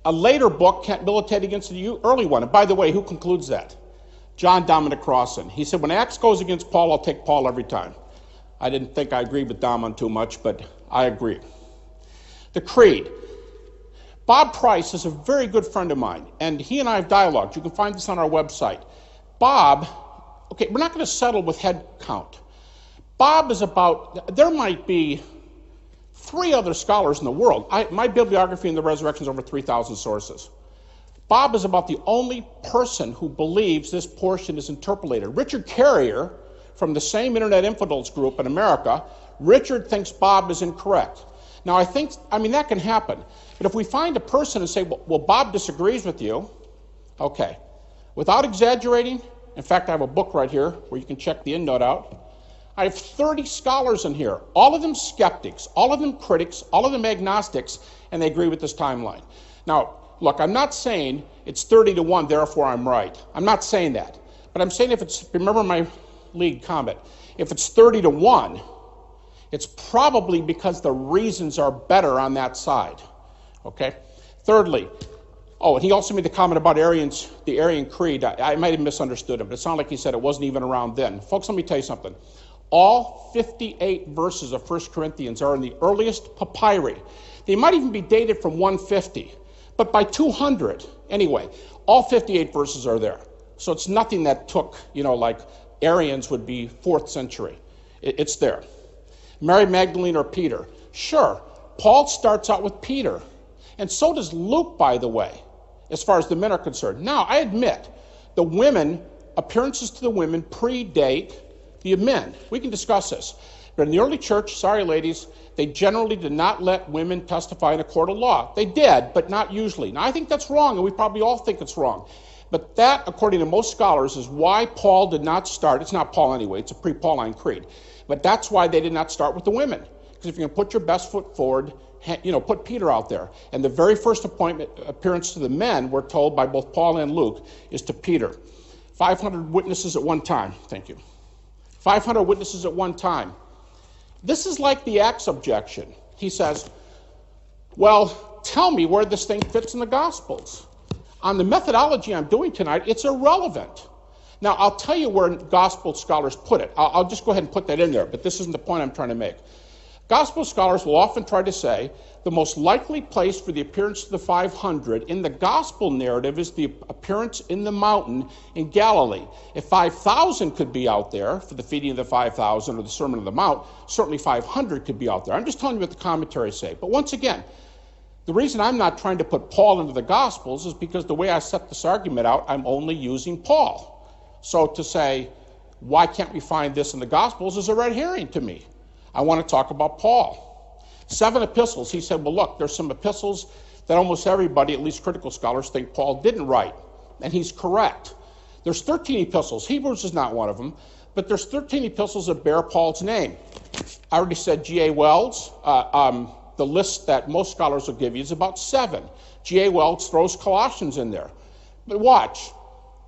A later book can't militate against the early one. And by the way, who concludes that? John Dominic Crossan. He said, when Acts goes against Paul, I'll take Paul every time. I didn't think I agreed with Dom on too much, but I agree. The Creed. Bob Price is a very good friend of mine, and he and I have dialogued. You can find this on our website. Bob, okay, we're not going to settle with head count. Bob is about, there might be 3 other scholars in the world. My bibliography in the resurrection is over 3,000 sources. Bob is about the only person who believes this portion is interpolated. Richard Carrier, from the same Internet Infidels group in America, Richard thinks Bob is incorrect. Now, I mean, that can happen. But if we find a person and say, well, Bob disagrees with you, okay. Without exaggerating, in fact, I have a book right here where you can check the endnote out. I have 30 scholars in here, all of them skeptics, all of them critics, all of them agnostics, and they agree with this timeline. Now, look, I'm not saying it's 30-1, therefore I'm right. I'm not saying that. But I'm saying if it's, remember my lead comment, if it's 30-1, it's probably because the reasons are better on that side. Okay? Thirdly, and he also made the comment about Arians, the Arian Creed. I might have misunderstood him, but it sounded like he said it wasn't even around then. Folks, let me tell you something. All 58 verses of 1 Corinthians are in the earliest papyri. They might even be dated from 150, but by 200, anyway, all 58 verses are there. So it's nothing that took, like Arians would be 4th century. It's there. Mary Magdalene or Peter. Sure, Paul starts out with Peter. And so does Luke, by the way, as far as the men are concerned. Now, I admit, the women, appearances to the women predate the men. We can discuss this. But in the early church, sorry ladies, they generally did not let women testify in a court of law. They did, but not usually. Now, I think that's wrong, and we probably all think it's wrong. But that, according to most scholars, is why Paul did not start. It's not Paul anyway, it's a pre-Pauline creed. But that's why they did not start with the women. Because if you're going to put your best foot forward, put Peter out there. And the very first appearance to the men, we're told by both Paul and Luke, is to Peter. 500 witnesses at one time. Thank you. 500 witnesses at one time. This is like the Acts objection. He says, well, tell me where this thing fits in the Gospels. On the methodology I'm doing tonight, it's irrelevant. Now, I'll tell you where Gospel scholars put it. I'll just go ahead and put that in there, but this isn't the point I'm trying to make. Gospel scholars will often try to say the most likely place for the appearance of the 500 in the gospel narrative is the appearance in the mountain in Galilee. If 5,000 could be out there for the feeding of the 5,000 or the Sermon on the Mount, certainly 500 could be out there. I'm just telling you what the commentaries say. But once again, the reason I'm not trying to put Paul into the Gospels is because the way I set this argument out, I'm only using Paul. So to say, why can't we find this in the Gospels is a red herring to me. I want to talk about Paul. 7 epistles. He said, well, look, there's some epistles that almost everybody, at least critical scholars, think Paul didn't write. And he's correct. There's 13 epistles. Hebrews is not one of them, but there's 13 epistles that bear Paul's name. I already said G.A. Wells. The list that most scholars will give you is about 7. G.A. Wells throws Colossians in there. But watch,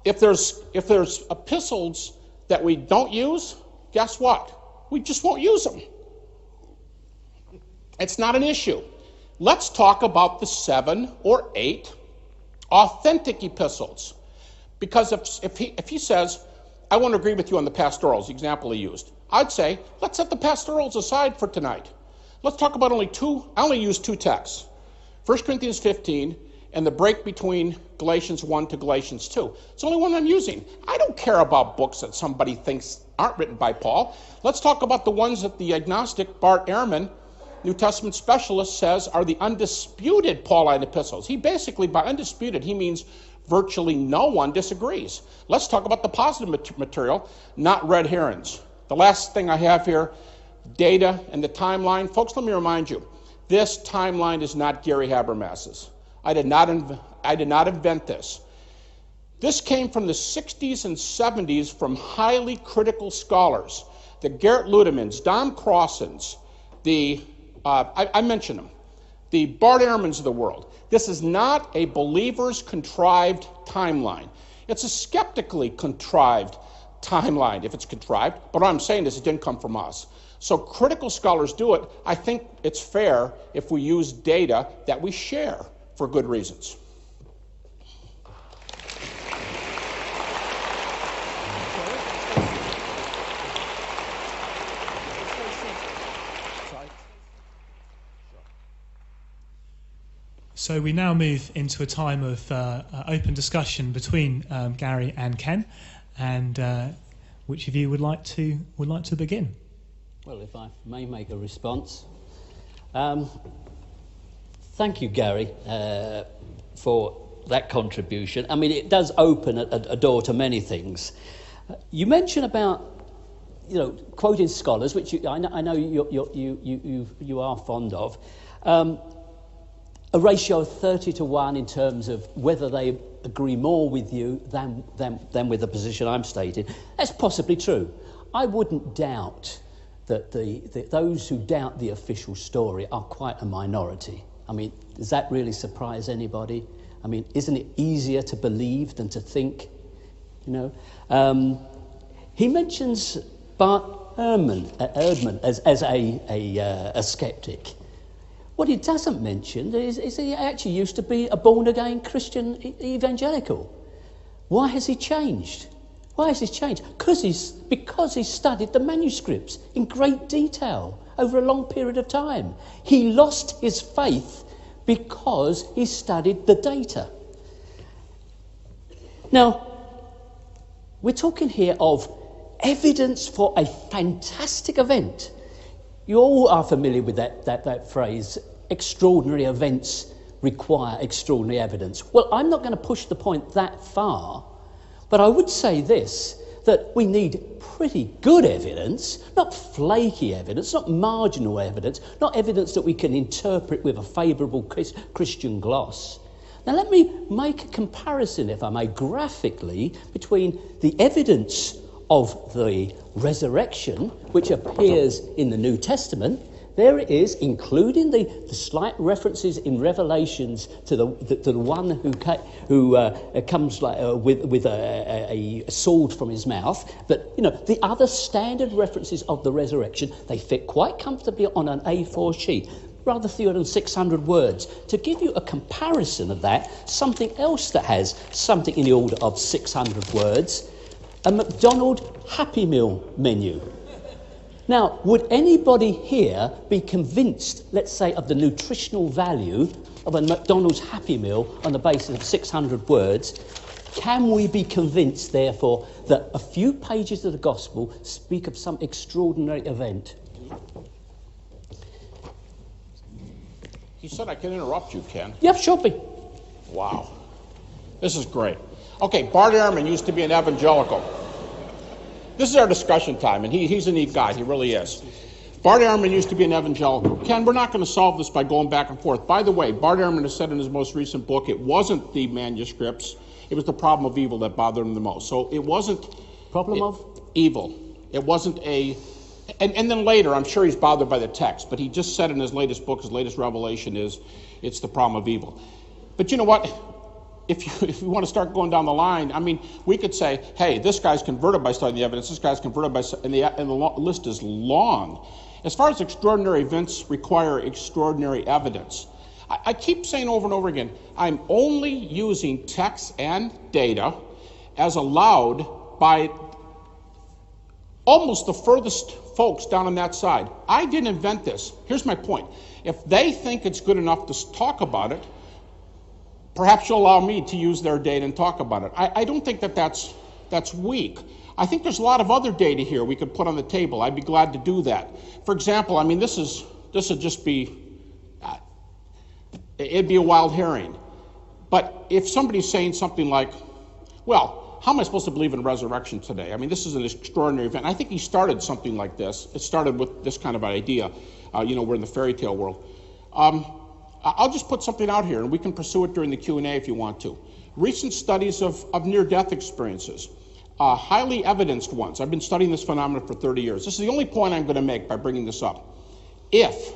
if there's epistles that we don't use, guess what? We just won't use them. It's not an issue. Let's talk about the 7 or 8 authentic epistles. Because if he says, I won't agree with you on the pastorals, the example he used, I'd say, let's set the pastorals aside for tonight. Let's talk about only 2. I only use 2 texts. 1 Corinthians 15 and the break between Galatians 1 to Galatians 2. It's the only one I'm using. I don't care about books that somebody thinks aren't written by Paul. Let's talk about the ones that the agnostic Bart Ehrman, New Testament specialist, says are the undisputed Pauline epistles. He basically, by undisputed, he means virtually no one disagrees. Let's talk about the positive material, not red herrings. The last thing I have here, data and the timeline. Folks, let me remind you, this timeline is not Gary Happermass's. I did not invent this. This came from the 60s and 70s from highly critical scholars. The Garrett Ludemans, Dom Crossan's, I mentioned them, the Bart Ehrmans of the world. This is not a believer's contrived timeline. It's a skeptically contrived timeline, if it's contrived. But what I'm saying is it didn't come from us. So critical scholars do it. I think it's fair if we use data that we share for good reasons. So we now move into a time of open discussion between Gary and Ken, and which of you would like to begin? Well, if I may make a response. Thank you, Gary, for that contribution. I mean, it does open a door to many things. You mentioned about, quoting scholars, which I know you are fond of. A ratio of 30-1 in terms of whether they agree more with you than with the position I'm stating. That's possibly true. I wouldn't doubt that those who doubt the official story are quite a minority. I mean, does that really surprise anybody? I mean, isn't it easier to believe than to think? He mentions Bart Ehrman as a skeptic. What he doesn't mention is he actually used to be a born-again Christian evangelical. Why has he changed? Because he studied the manuscripts in great detail over a long period of time. He lost his faith because he studied the data. Now, we're talking here of evidence for a fantastic event. You all are familiar with that phrase, extraordinary events require extraordinary evidence. Well, I'm not going to push the point that far, but I would say this, that we need pretty good evidence, not flaky evidence, not marginal evidence, not evidence that we can interpret with a favourable Christian gloss. Now let me make a comparison, if I may, graphically, between the evidence of the resurrection, which appears in the New Testament. There it is, including the slight references in Revelations to the one who comes with a sword from his mouth. But the other standard references of the resurrection, they fit quite comfortably on an A4 sheet, rather fewer than 600 words. To give you a comparison of that, something else that has something in the order of 600 words. A McDonald's Happy Meal menu. Now, would anybody here be convinced, let's say, of the nutritional value of a McDonald's Happy Meal on the basis of 600 words? Can we be convinced, therefore, that a few pages of the Gospel speak of some extraordinary event? He said I can interrupt you, Ken. Yeah, sure be. Wow. This is great. Okay, Bart Ehrman used to be an evangelical. This is our discussion time, and he's a neat guy. He really is. Bart Ehrman used to be an evangelical. Ken, we're not going to solve this by going back and forth. By the way, Bart Ehrman has said in his most recent book, it wasn't the manuscripts, it was the problem of evil that bothered him the most. So it wasn't... Problem of? Evil. It wasn't a... And then later, I'm sure he's bothered by the text, but he just said in his latest book, his latest revelation is, it's the problem of evil. But you know what? If you want to start going down the line, I mean, we could say, hey, this guy's converted by studying the evidence, this guy's converted by... And the list is long. As far as extraordinary events require extraordinary evidence, I keep saying over and over again, I'm only using text and data as allowed by almost the furthest folks down on that side. I didn't invent this. Here's my point. If they think it's good enough to talk about it, perhaps you'll allow me to use their data and talk about it. I don't think that's weak. I think there's a lot of other data here we could put on the table. I'd be glad to do that. For example, I mean, this would just be, it'd be a wild herring. But if somebody's saying something like, well, how am I supposed to believe in resurrection today? I mean, this is an extraordinary event. I think he started something like this. It started with this kind of idea. We're in the fairy tale world. I'll just put something out here, and we can pursue it during the Q&A if you want to. Recent studies of near-death experiences, highly evidenced ones. I've been studying this phenomenon for 30 years. This is the only point I'm going to make by bringing this up. If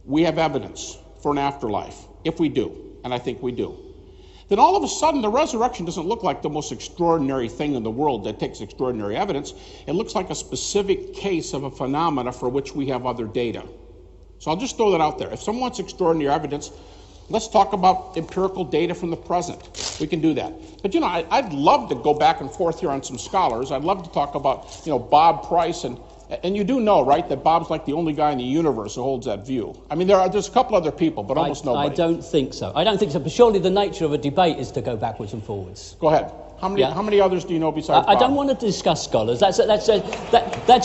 we have evidence for an afterlife, if we do, and I think we do, then all of a sudden the resurrection doesn't look like the most extraordinary thing in the world that takes extraordinary evidence. It looks like a specific case of a phenomena for which we have other data. So I'll just throw that out there. If someone wants extraordinary evidence, let's talk about empirical data from the present. We can do that. But I'd love to go back and forth here on some scholars. I'd love to talk about, Bob Price, and you do know, right, that Bob's like the only guy in the universe who holds that view. I mean, there's a couple other people, but almost nobody. I don't think so. But surely the nature of a debate is to go backwards and forwards. Go ahead. How many others do you know besides Bob? I don't want to discuss scholars. That's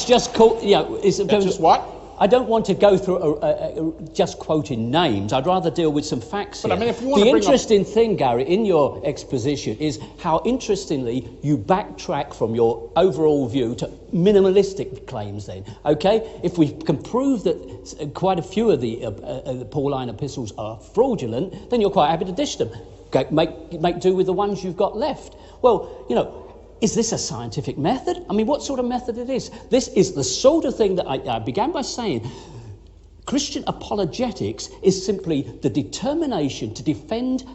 just called, That's just what? I don't want to go through just quoting names. I'd rather deal with some facts here. But I mean, if you want the interesting thing, Gary, in your exposition is how interestingly you backtrack from your overall view to minimalistic claims then, okay? If we can prove that quite a few of the Pauline epistles are fraudulent, then you're quite happy to dish them. Make do with the ones you've got left. Well, is this a scientific method? I mean, what sort of method it is? This is the sort of thing that I began by saying. Christian apologetics is simply the determination to defend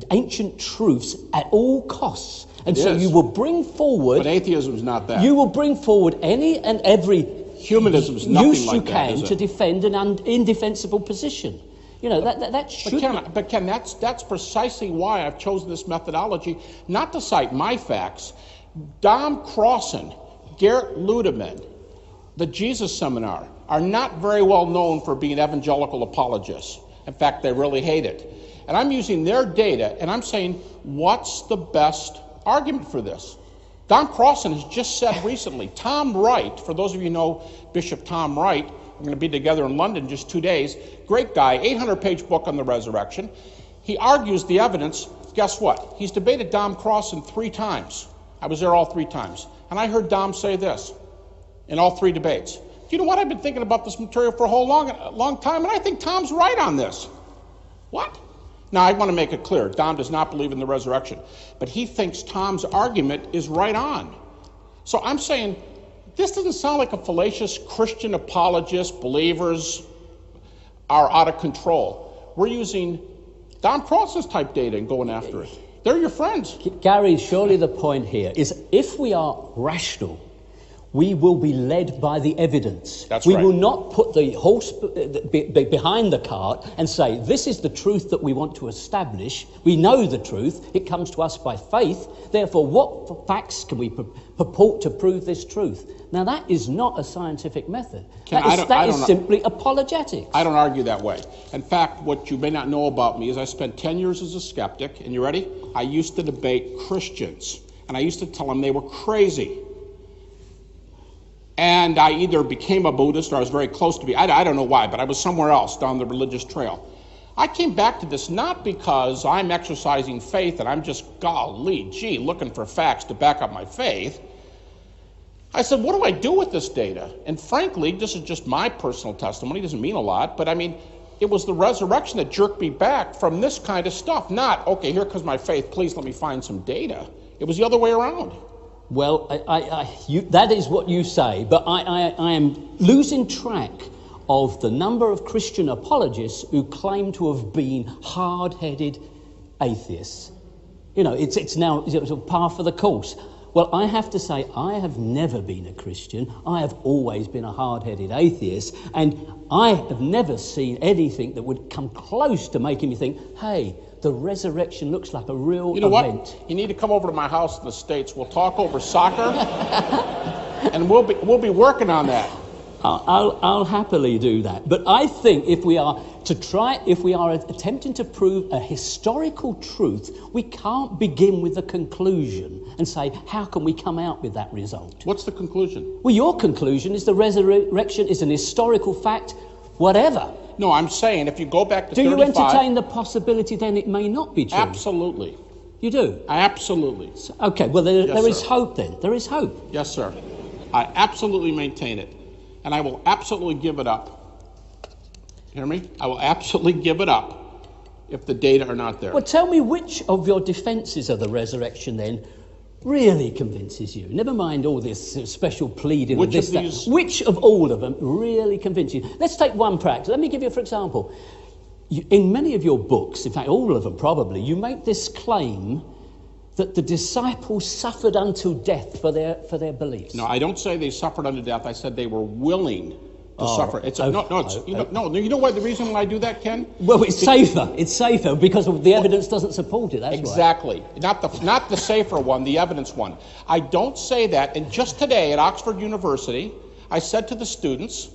ancient truths at all costs. And so you will bring forward... But atheism is not that. You will bring forward any and every Humanism is nothing use like you that, can is it? to defend an indefensible position. That should... But Ken, that's precisely why I've chosen this methodology, not to cite my facts. Dom Crossan, Garrett Ludeman, the Jesus Seminar are not very well known for being evangelical apologists. In fact, they really hate it. And I'm using their data, and I'm saying, what's the best argument for this? Dom Crossan has just said recently, Tom Wright, for those of you who know Bishop Tom Wright, we're going to be together in London in just 2 days. Great guy, 800-page book on the resurrection. He argues the evidence. Guess what? He's debated Dom Crossan 3 times. I was there all 3 times. And I heard Dom say this in all 3 debates. Do you know what? I've been thinking about this material for a whole long time, and I think Tom's right on this. What? Now, I want to make it clear. Dom does not believe in the resurrection. But he thinks Tom's argument is right on. So I'm saying, this doesn't sound like a fallacious Christian apologist. Believers are out of control. We're using Dom Crossan's type data and going after it. They're your friends. Gary, surely the point here is if we are rational, we will be led by the evidence. That's we right. will not put the horse behind the cart and say, this is the truth that we want to establish. We know the truth. It comes to us by faith. Therefore, what facts can we purport to prove this truth? Now, that is not a scientific method. That is simply apologetics. I don't argue that way. In fact, what you may not know about me is I spent 10 years as a skeptic, and you ready? I used to debate Christians, and I used to tell them they were crazy. And I either became a Buddhist or I was very close to be. I don't know why, but I was somewhere else down the religious trail. I came back to this not because I'm exercising faith and I'm just, looking for facts to back up my faith. I said, what do I do with this data? And frankly, this is just my personal testimony. It doesn't mean a lot, but I mean, it was the resurrection that jerked me back from this kind of stuff. Not, okay, here comes my faith, please let me find some data. It was the other way around. Well, that is what you say, but I am losing track of the number of Christian apologists who claim to have been hard-headed atheists. You know, it's now par for the course. Well, I have to say, I have never been a Christian. I have always been a hard-headed atheist, and I have never seen anything that would come close to making me think, hey, the resurrection looks like a real event. You know what? You need to come over to my house in the States. We'll talk over soccer, and we'll be working on that. I'll happily do that. But I think if we are attempting to prove a historical truth, we can't begin with the conclusion and say, how can we come out with that result? What's the conclusion? Well, your conclusion is the resurrection is an historical fact, whatever. No, I'm saying if you go back to 35... Do you entertain the possibility then it may not be true? Absolutely. You do? Absolutely. Okay, well, there is sir. hope then. There is hope. Yes, sir. I absolutely maintain it. And I will absolutely give it up. Hear me? I will absolutely give it up if the data are not there. Well, tell me which of your defences of the resurrection then really convinces you. Never mind all this special pleading. Which of these? Which of all of them really convince you? Let's take one practice. Let me give you, for example. In many of your books, in fact all of them probably, you make this claim that the disciples suffered unto death for their beliefs. No, I don't say they suffered unto death. I said they were willing to suffer. You know why the reason why I do that, Ken? Well, it's safer. It's safer because the evidence doesn't support it. That's exactly. Right. Not the safer one, the evidence one. I don't say that. And just today at Oxford University, I said to the students,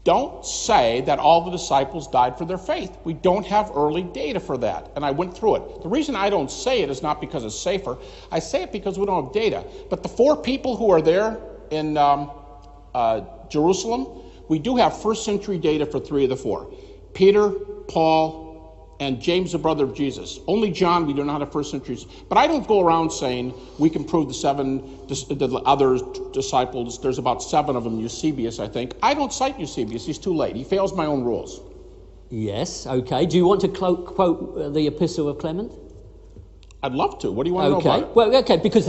don't say that all the disciples died for their faith. We don't have early data for that. And I went through it. The reason I don't say it is not because it's safer. I say it because we don't have data. But the 4 people who are there in Jerusalem, we do have first century data for 3 of the 4. Peter, Paul, and James, the brother of Jesus. Only John, we do not have first centuries. But I don't go around saying we can prove the other disciples. There's about 7 of them, Eusebius, I think. I don't cite Eusebius. He's too late. He fails my own rules. Yes, okay. Do you want to quote the Epistle of Clement? I'd love to. What do you want to know about it? Well, okay, because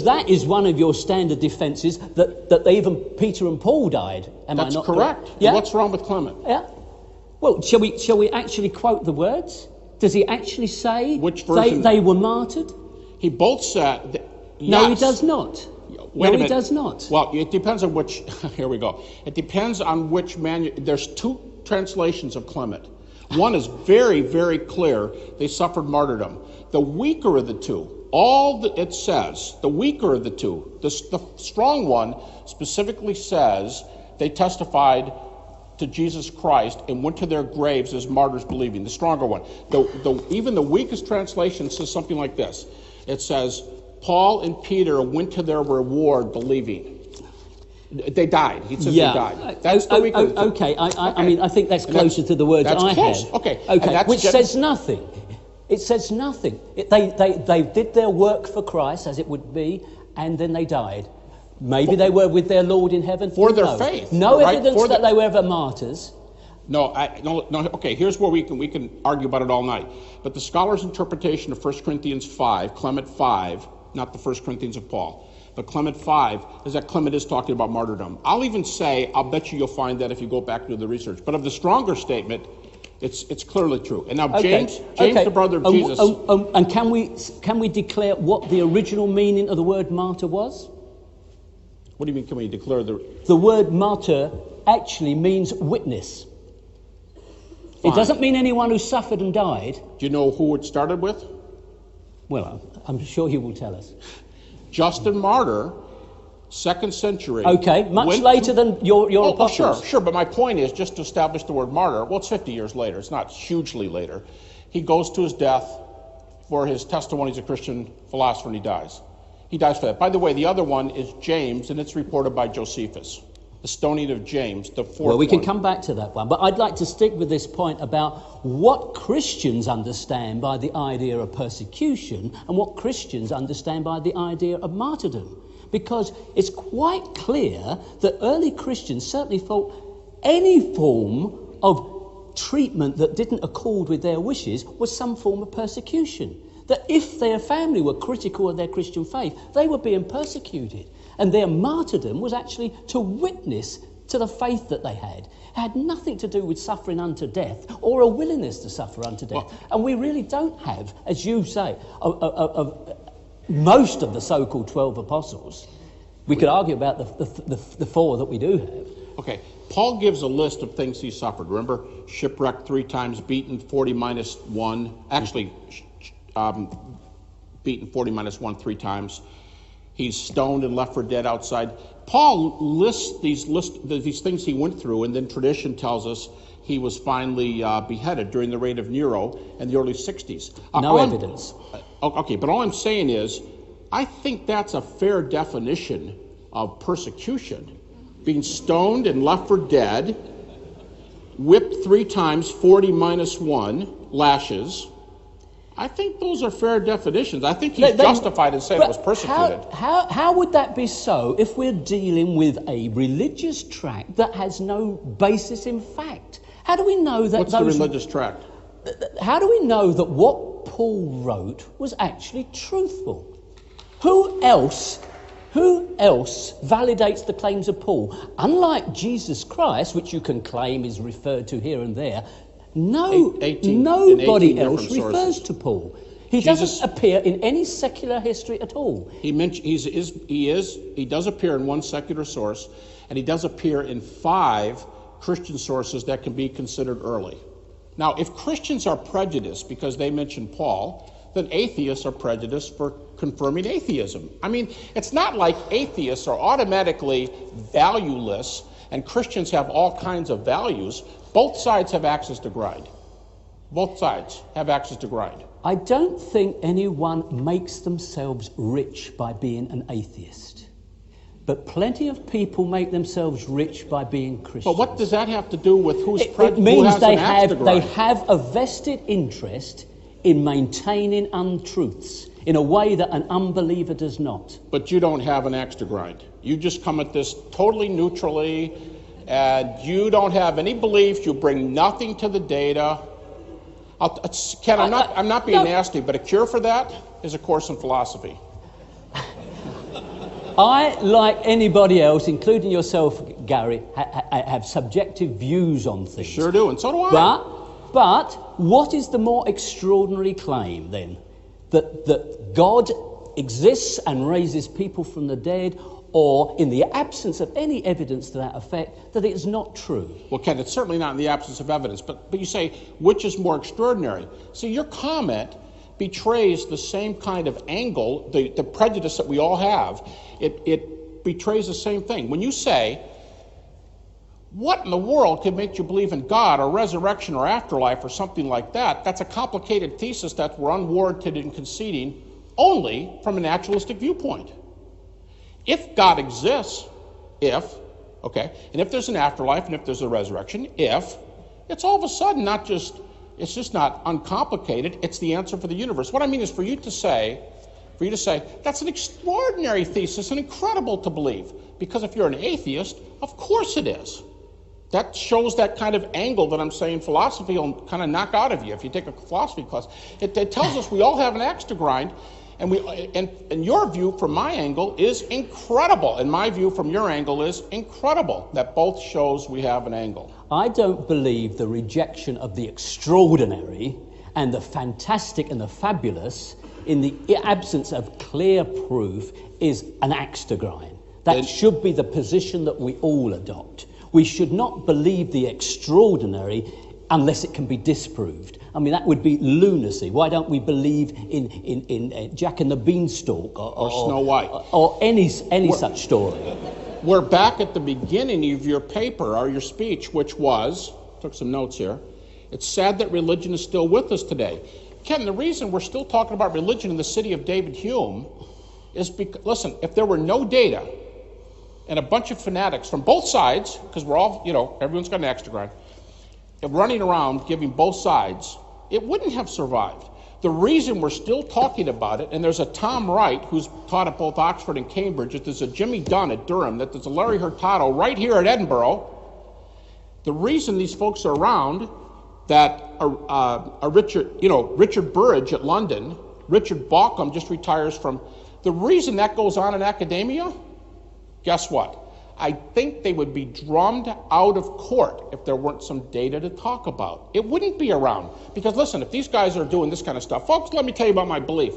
that is one of your standard defences, that even Peter and Paul died. That's correct. Yeah? What's wrong with Clement? Yeah. Well, shall we actually quote the words? Does he actually say which version? They were martyred? He both said yes. No, he does not. Wait a minute. He does not. Well, it depends on which. Here we go. It depends on which there's 2 translations of Clement. One is very, very clear. They suffered martyrdom. The weaker of the 2, it says, the weaker of the 2, the strong one specifically says they testified to Jesus Christ and went to their graves as martyrs believing. The stronger one. Even the weakest translation says something like this. It says, Paul and Peter went to their reward believing. They died. He says they died. That's the weaker. Okay. I mean, I think that's closer to the words I close. have. Okay. Which says nothing. It says nothing. They did their work for Christ, as it would be, and then they died. Maybe they were with their Lord in heaven. For their faith. No evidence that they were ever martyrs. No. Okay, here's where we can argue about it all night. But the scholar's interpretation of 1 Corinthians 5, Clement 5, not the 1 Corinthians of Paul, but Clement 5, is that Clement is talking about martyrdom. I'll even say, I'll bet you'll find that if you go back to the research. But of the stronger statement, it's clearly true. And now James, the brother of Jesus. And can we declare what the original meaning of the word martyr was? What do you mean, can we declare The word martyr actually means witness. Fine. It doesn't mean anyone who suffered and died. Do you know who it started with? Well, I'm sure you will tell us. Justin Martyr, 2nd century. Okay, much later than your apostles. Sure, but my point is, just to establish the word martyr, well, it's 50 years later. It's not hugely later. He goes to his death for his testimony as a Christian philosopher, and he dies. He dies for that. By the way, the other one is James, and it's reported by Josephus, the stoning of James, the fourth Well, we can one. come back to that one, but I'd like to stick with this point about what Christians understand by the idea of persecution and what Christians understand by the idea of martyrdom. Because it's quite clear that early Christians certainly thought any form of treatment that didn't accord with their wishes was some form of persecution. That if their family were critical of their Christian faith, they were being persecuted. And their martyrdom was actually to witness to the faith that they had. It had nothing to do with suffering unto death or a willingness to suffer unto death. And we really don't have, as you say, most of the so-called 12 apostles. We could argue about the four that we do have. Okay, Paul gives a list of things he suffered. Remember, shipwrecked 3 times, beaten 40 minus 1. Actually, beaten 40 minus 1 3 times. He's stoned and left for dead outside. Paul lists these things he went through, and then tradition tells us he was finally beheaded during the reign of Nero in the early 60s. No evidence. Okay, but all I'm saying is, I think that's a fair definition of persecution. Being stoned and left for dead, whipped 3 times, 40 minus 1 lashes. I think those are fair definitions. I think he's justified in saying it was persecuted. How would that be so if we're dealing with a religious tract that has no basis in fact? How do we know that What's the religious tract? How do we know that what Paul wrote was actually truthful? Who else validates the claims of Paul? Unlike Jesus Christ, which you can claim is referred to here and there, nobody else refers to Paul. He doesn't appear in any secular history at all. He does appear in one secular source, and he does appear in 5 Christian sources that can be considered early. Now, if Christians are prejudiced because they mention Paul, then atheists are prejudiced for confirming atheism. I mean, it's not like atheists are automatically valueless and Christians have all kinds of values. Both sides have access to grind. Both sides have access to grind. I don't think anyone makes themselves rich by being an atheist. But plenty of people make themselves rich by being Christians. But what does that have to do with who's It means they have a vested interest in maintaining untruths in a way that an unbeliever does not. But you don't have an axe to grind. You just come at this totally neutrally, and you don't have any beliefs. You bring nothing to the data. Ken, I'm not being nasty, but a cure for that is a course in philosophy. I, like anybody else, including yourself, Gary, have subjective views on things. Sure do, and so do I. But what is the more extraordinary claim, then? That God exists and raises people from the dead, or in the absence of any evidence to that effect, that it is not true? Well, Ken, it's certainly not in the absence of evidence, but you say, which is more extraordinary? See, your comment betrays the same kind of angle, the prejudice that we all have. It betrays the same thing. When you say, what in the world could make you believe in God or resurrection or afterlife or something like that, that's a complicated thesis that we're unwarranted in conceding only from a naturalistic viewpoint. If God exists, and if there's an afterlife and if there's a resurrection, it's all of a sudden it's just not uncomplicated, it's the answer for the universe. What I mean is for you to say, that's an extraordinary thesis and incredible to believe. Because if you're an atheist, of course it is. That shows that kind of angle that I'm saying philosophy will kind of knock out of you if you take a philosophy class. It tells us we all have an axe to grind, and your view from my angle is incredible, and my view from your angle is incredible. That both shows we have an angle. I don't believe the rejection of the extraordinary and the fantastic and the fabulous in the absence of clear proof is an axe to grind. That should be the position that we all adopt. We should not believe the extraordinary unless it can be disproved. I mean, that would be lunacy. Why don't we believe in Jack and the Beanstalk or Snow White or any such story? We're back at the beginning of your paper or your speech, which was, took some notes here, it's sad that religion is still with us today. Ken, the reason we're still talking about religion in the city of David Hume is because, listen, if there were no data, and a bunch of fanatics from both sides, because we're all, everyone's got an axe to grind, running around giving both sides, it wouldn't have survived. The reason we're still talking about it, and there's a Tom Wright who's taught at both Oxford and Cambridge, that there's a Jimmy Dunn at Durham, that there's a Larry Hurtado right here at Edinburgh, the reason these folks are around, that Richard Burridge at London, Richard Bauckham just retires from, the reason that goes on in academia, guess what? I think they would be drummed out of court if there weren't some data to talk about. It wouldn't be around. Because listen, if these guys are doing this kind of stuff, folks, let me tell you about my belief.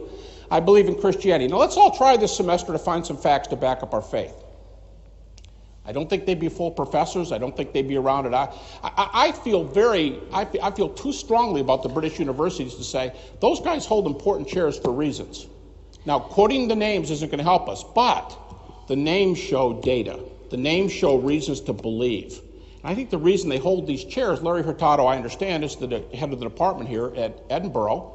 I believe in Christianity. Now let's all try this semester to find some facts to back up our faith. I don't think they'd be full professors. I don't think they'd be around it. I feel too strongly about the British universities to say those guys hold important chairs for reasons. Now, quoting the names isn't going to help us, but the names show data. The names show reasons to believe. And I think the reason they hold these chairs, Larry Hurtado, I understand, is the head of the department here at Edinburgh.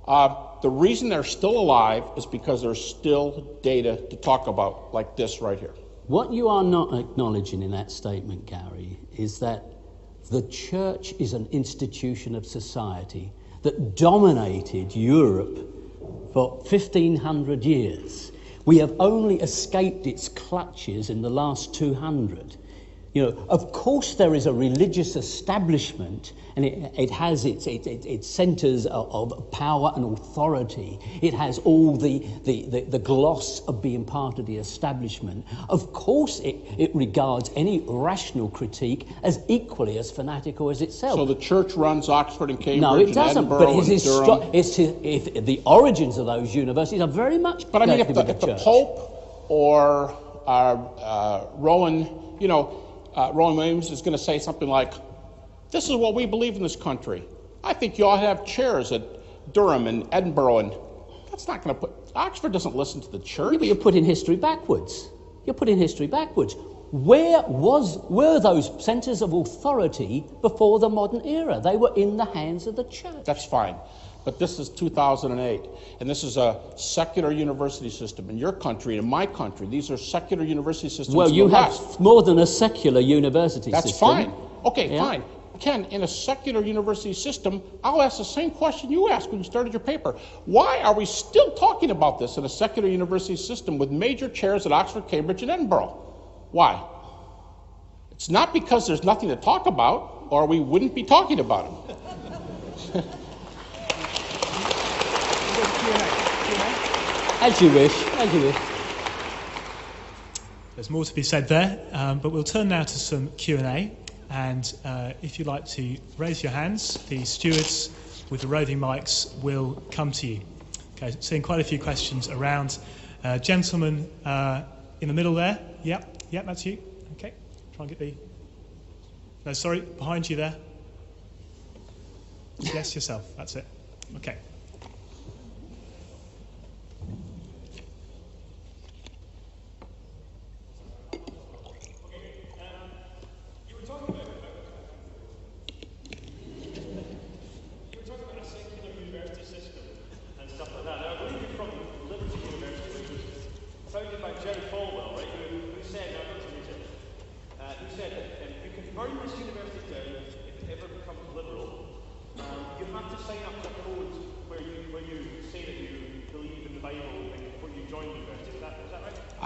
The reason they're still alive is because there's still data to talk about, like this right here. What you are not acknowledging in that statement, Gary, is that the church is an institution of society that dominated Europe for 1,500 years. We have only escaped its clutches in the last 200. Of course there is a religious establishment, and it has its centres of power and authority. It has all the gloss of being part of the establishment. Of course it regards any rational critique as equally as fanatical as itself. So the church runs Oxford and Cambridge. No, it doesn't. Edinburgh But the origins of those universities are very much. But I mean, if the Pope or Rowan Williams is going to say something like, this is what we believe in this country. I think you ought to have chairs at Durham and Edinburgh, and that's not going to put, Oxford doesn't listen to the church. Yeah, but you're putting history backwards. Where were those centres of authority before the modern era? They were in the hands of the church. That's fine. But this is 2008, and this is a secular university system in your country and in my country. These are secular university systems. Well, you have more than a secular university system. That's fine. Okay, fine. Ken, in a secular university system, I'll ask the same question you asked when you started your paper. Why are we still talking about this in a secular university system with major chairs at Oxford, Cambridge, and Edinburgh? Why? It's not because there's nothing to talk about, or we wouldn't be talking about it. As you wish. There's more to be said there, but we'll turn now to some Q&A. And if you'd like to raise your hands, the stewards with the roving mics will come to you. Okay, seeing quite a few questions around. Gentleman in the middle there. Yep, that's you. Okay, try and get the... No, sorry, behind you there. Yes, yourself, that's it. Okay.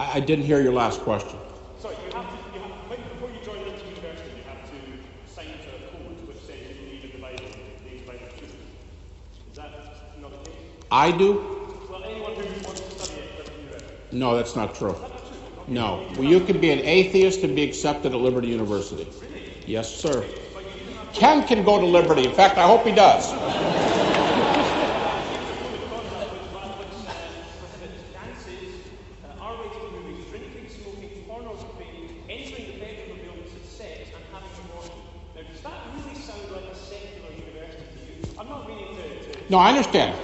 I didn't hear your last question. Sorry, before you join Liberty University, you have to sign to a code which says you believe in the Bible and these Bible truths. Is that not the case? I do? Well, anyone who wants to study at Liberty University. No, that's not true. No. Well, you can be an atheist and be accepted at Liberty University. Really? Yes, sir. Ken can go to Liberty. In fact, I hope he does. No, I understand.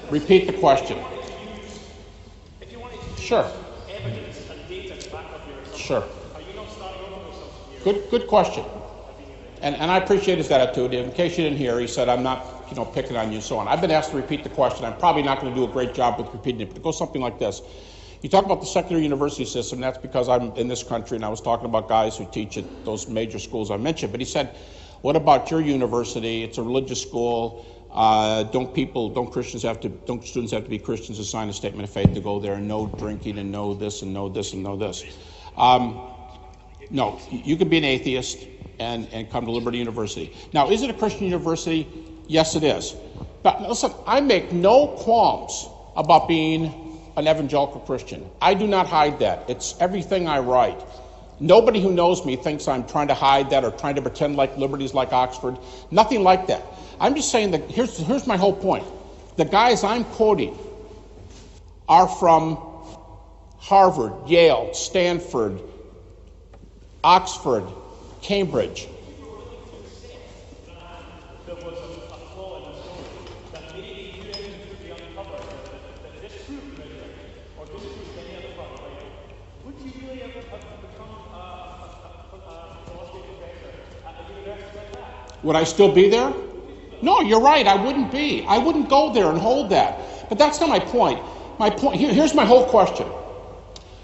Repeat the question. If you wanted Sure. evidence and data to back up your assumption, Sure. are you not starting off with something here? Good question. And I appreciate his attitude. In case you didn't hear, he said, I'm not, picking on you and so on. I've been asked to repeat the question. I'm probably not going to do a great job with repeating it, but it goes something like this. You talk about the secular university system, that's because I'm in this country and I was talking about guys who teach at those major schools I mentioned. But he said, what about your university? It's a religious school. Don't students have to be Christians to sign a statement of faith to go there, and no drinking and no this and no this and no this? No, you can be an atheist and come to Liberty University. Now, is it a Christian university? Yes, it is. But listen, I make no qualms about being an evangelical Christian. I do not hide that. It's everything I write. Nobody who knows me thinks I'm trying to hide that or trying to pretend like Liberty's like Oxford. Nothing like that. I'm just saying that here's my whole point. The guys I'm quoting are from Harvard, Yale, Stanford, Oxford, Cambridge. Would I still be there? No, you're right, I wouldn't be. I wouldn't go there and hold that. But that's not my point. Here's my whole question.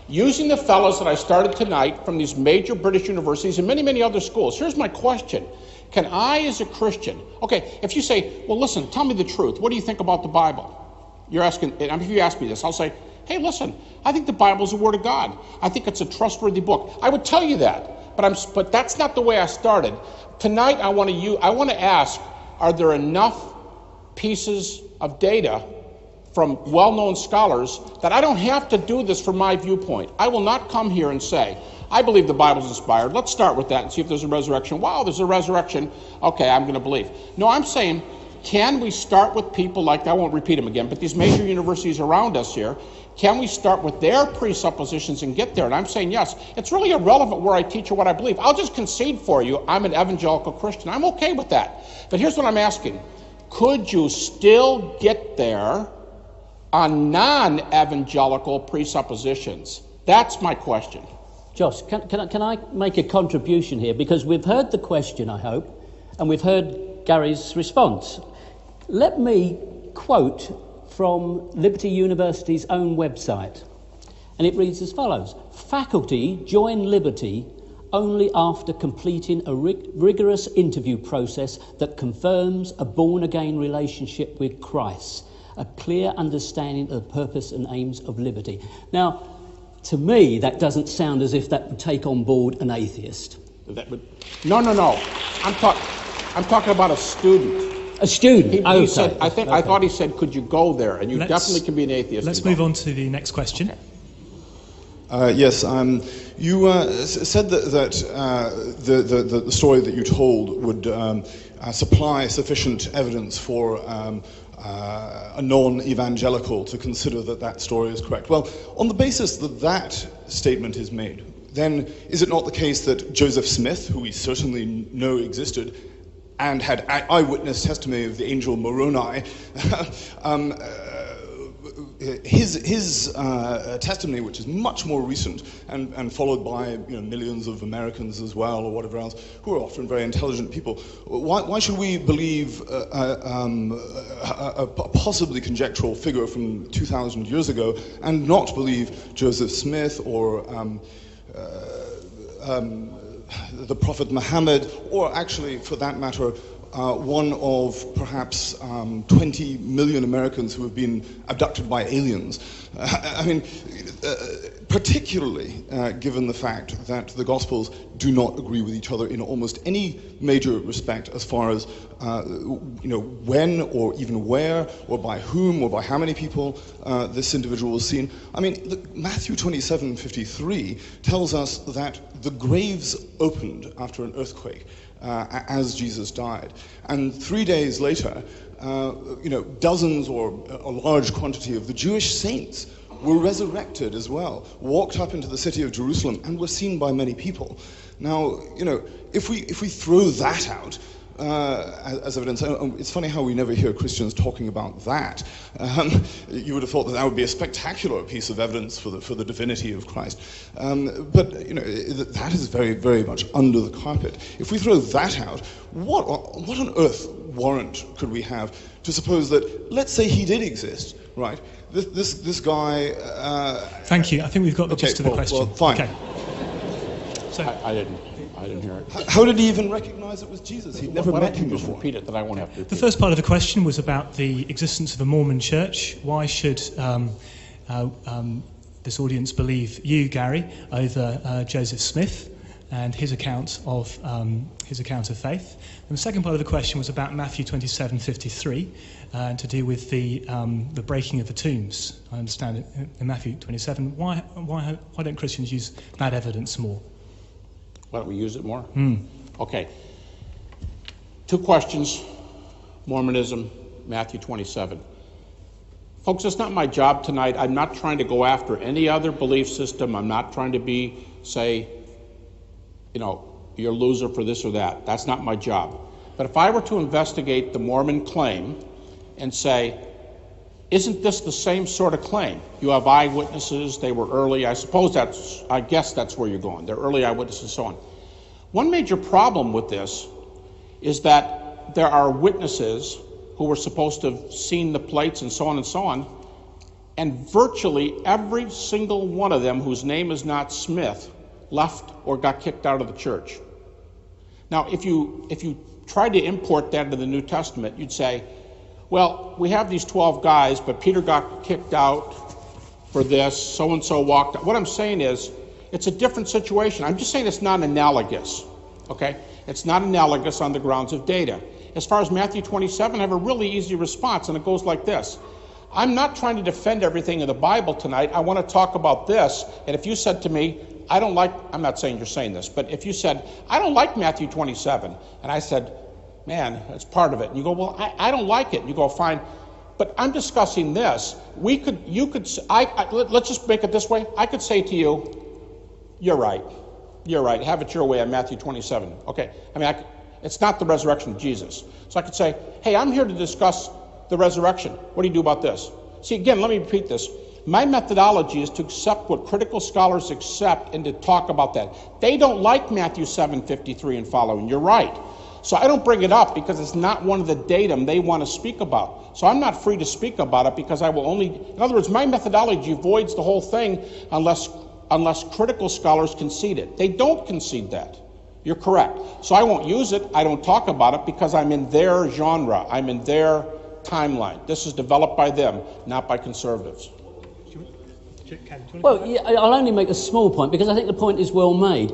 Using the fellows that I started tonight from these major British universities and many, many other schools, here's my question. Can I, as a Christian, okay, if you say, well, listen, tell me the truth. What do you think about the Bible? You're asking, and if you ask me this, I'll say, hey, listen, I think the Bible is the Word of God. I think it's a trustworthy book. I would tell you that, but that's not the way I started. Tonight, I want to ask, are there enough pieces of data from well-known scholars that I don't have to do this from my viewpoint? I will not come here and say, I believe the Bible's inspired. Let's start with that and see if there's a resurrection. Wow, there's a resurrection. Okay, I'm going to believe. No, I'm saying, can we start with people like, I won't repeat them again, but these major universities around us here, can we start with their presuppositions and get there? And I'm saying, yes, it's really irrelevant where I teach or what I believe. I'll just concede for you, I'm an evangelical Christian. I'm okay with that. But here's what I'm asking. Could you still get there on non-evangelical presuppositions? That's my question. Josh, can I make a contribution here? Because we've heard the question, I hope, and we've heard Gary's response. Let me quote from Liberty University's own website, and it reads as follows. Faculty join Liberty only after completing a rigorous interview process that confirms a born-again relationship with Christ, a clear understanding of the purpose and aims of Liberty. Now, to me, that doesn't sound as if that would take on board an atheist. No. I'm talking about a student. A student. He said, I thought he said, could you go there? And you definitely can be an atheist. Let's move on to the next question. Okay. Yes, you said that the story that you told would supply sufficient evidence for a non-evangelical to consider that story is correct. Well, on the basis that statement is made, then is it not the case that Joseph Smith, who we certainly know existed, and had eyewitness testimony of the angel Moroni, his testimony, which is much more recent and followed by millions of Americans as well, or whatever else, who are often very intelligent people, why should we believe a possibly conjectural figure from 2,000 years ago and not believe Joseph Smith or the Prophet Muhammad, or actually, for that matter, one of perhaps 20 million Americans who have been abducted by aliens? I mean, particularly given the fact that the Gospels do not agree with each other in almost any major respect as far as when or even where or by whom or by how many people this individual was seen. I mean, Matthew 27:53 tells us that the graves opened after an earthquake as Jesus died, and 3 days later, dozens or a large quantity of the Jewish saints were resurrected as well, walked up into the city of Jerusalem, and were seen by many people. Now, if we throw that out, as evidence. It's funny how we never hear Christians talking about that. You would have thought that would be a spectacular piece of evidence for the divinity of Christ. But that is very, very much under the carpet. If we throw that out, what on earth warrant could we have to suppose that, let's say he did exist, right? This guy... Thank you. I think we've got the gist of the question. Well, fine. Okay. So, I didn't hear it. How did he even recognize it was Jesus? He'd never Why met don't him you just before. repeat it, that I won't have to repeat the first part of the question was about the existence of the Mormon Church. Why should this audience believe you, Gary, over Joseph Smith and his account of faith? And the second part of the question was about Matthew 27:53, to do with the breaking of the tombs. I understand it in Matthew 27. Why don't Christians use that evidence more? Why don't we use it more? Okay. Two questions. Mormonism, Matthew 27. Folks, it's not my job tonight. I'm not trying to go after any other belief system. I'm not trying to say, you're a loser for this or that. That's not my job. But if I were to investigate the Mormon claim and say, isn't this the same sort of claim? You have eyewitnesses, they were early. I guess that's where you're going. They're early eyewitnesses and so on. One major problem with this is that there are witnesses who were supposed to have seen the plates and so on, and virtually every single one of them whose name is not Smith left or got kicked out of the church. Now, if you tried to import that into the New Testament, you'd say, well, we have these 12 guys, but Peter got kicked out for this, so-and-so walked out. What I'm saying is, it's a different situation. I'm just saying it's not analogous, okay? It's not analogous on the grounds of data. As far as Matthew 27, I have a really easy response, and it goes like this. I'm not trying to defend everything in the Bible tonight. I want to talk about this, and if you said to me, I'm not saying you're saying this, but if you said, I don't like Matthew 27, and I said, man, it's part of it. And you go, well, I don't like it. And you go, fine. But I'm discussing this. Let's just make it this way. I could say to you, you're right. Have it your way on Matthew 27. Okay. It's not the resurrection of Jesus. So I could say, hey, I'm here to discuss the resurrection. What do you do about this? See, again, let me repeat this. My methodology is to accept what critical scholars accept and to talk about that. They don't like Matthew 7:53 and following. You're right. So I don't bring it up because it's not one of the datum they want to speak about. So I'm not free to speak about it because I will only... In other words, my methodology avoids the whole thing unless critical scholars concede it. They don't concede that. You're correct. So I won't use it. I don't talk about it because I'm in their genre. I'm in their timeline. This is developed by them, not by conservatives. Well, yeah, I'll only make a small point because I think the point is well made.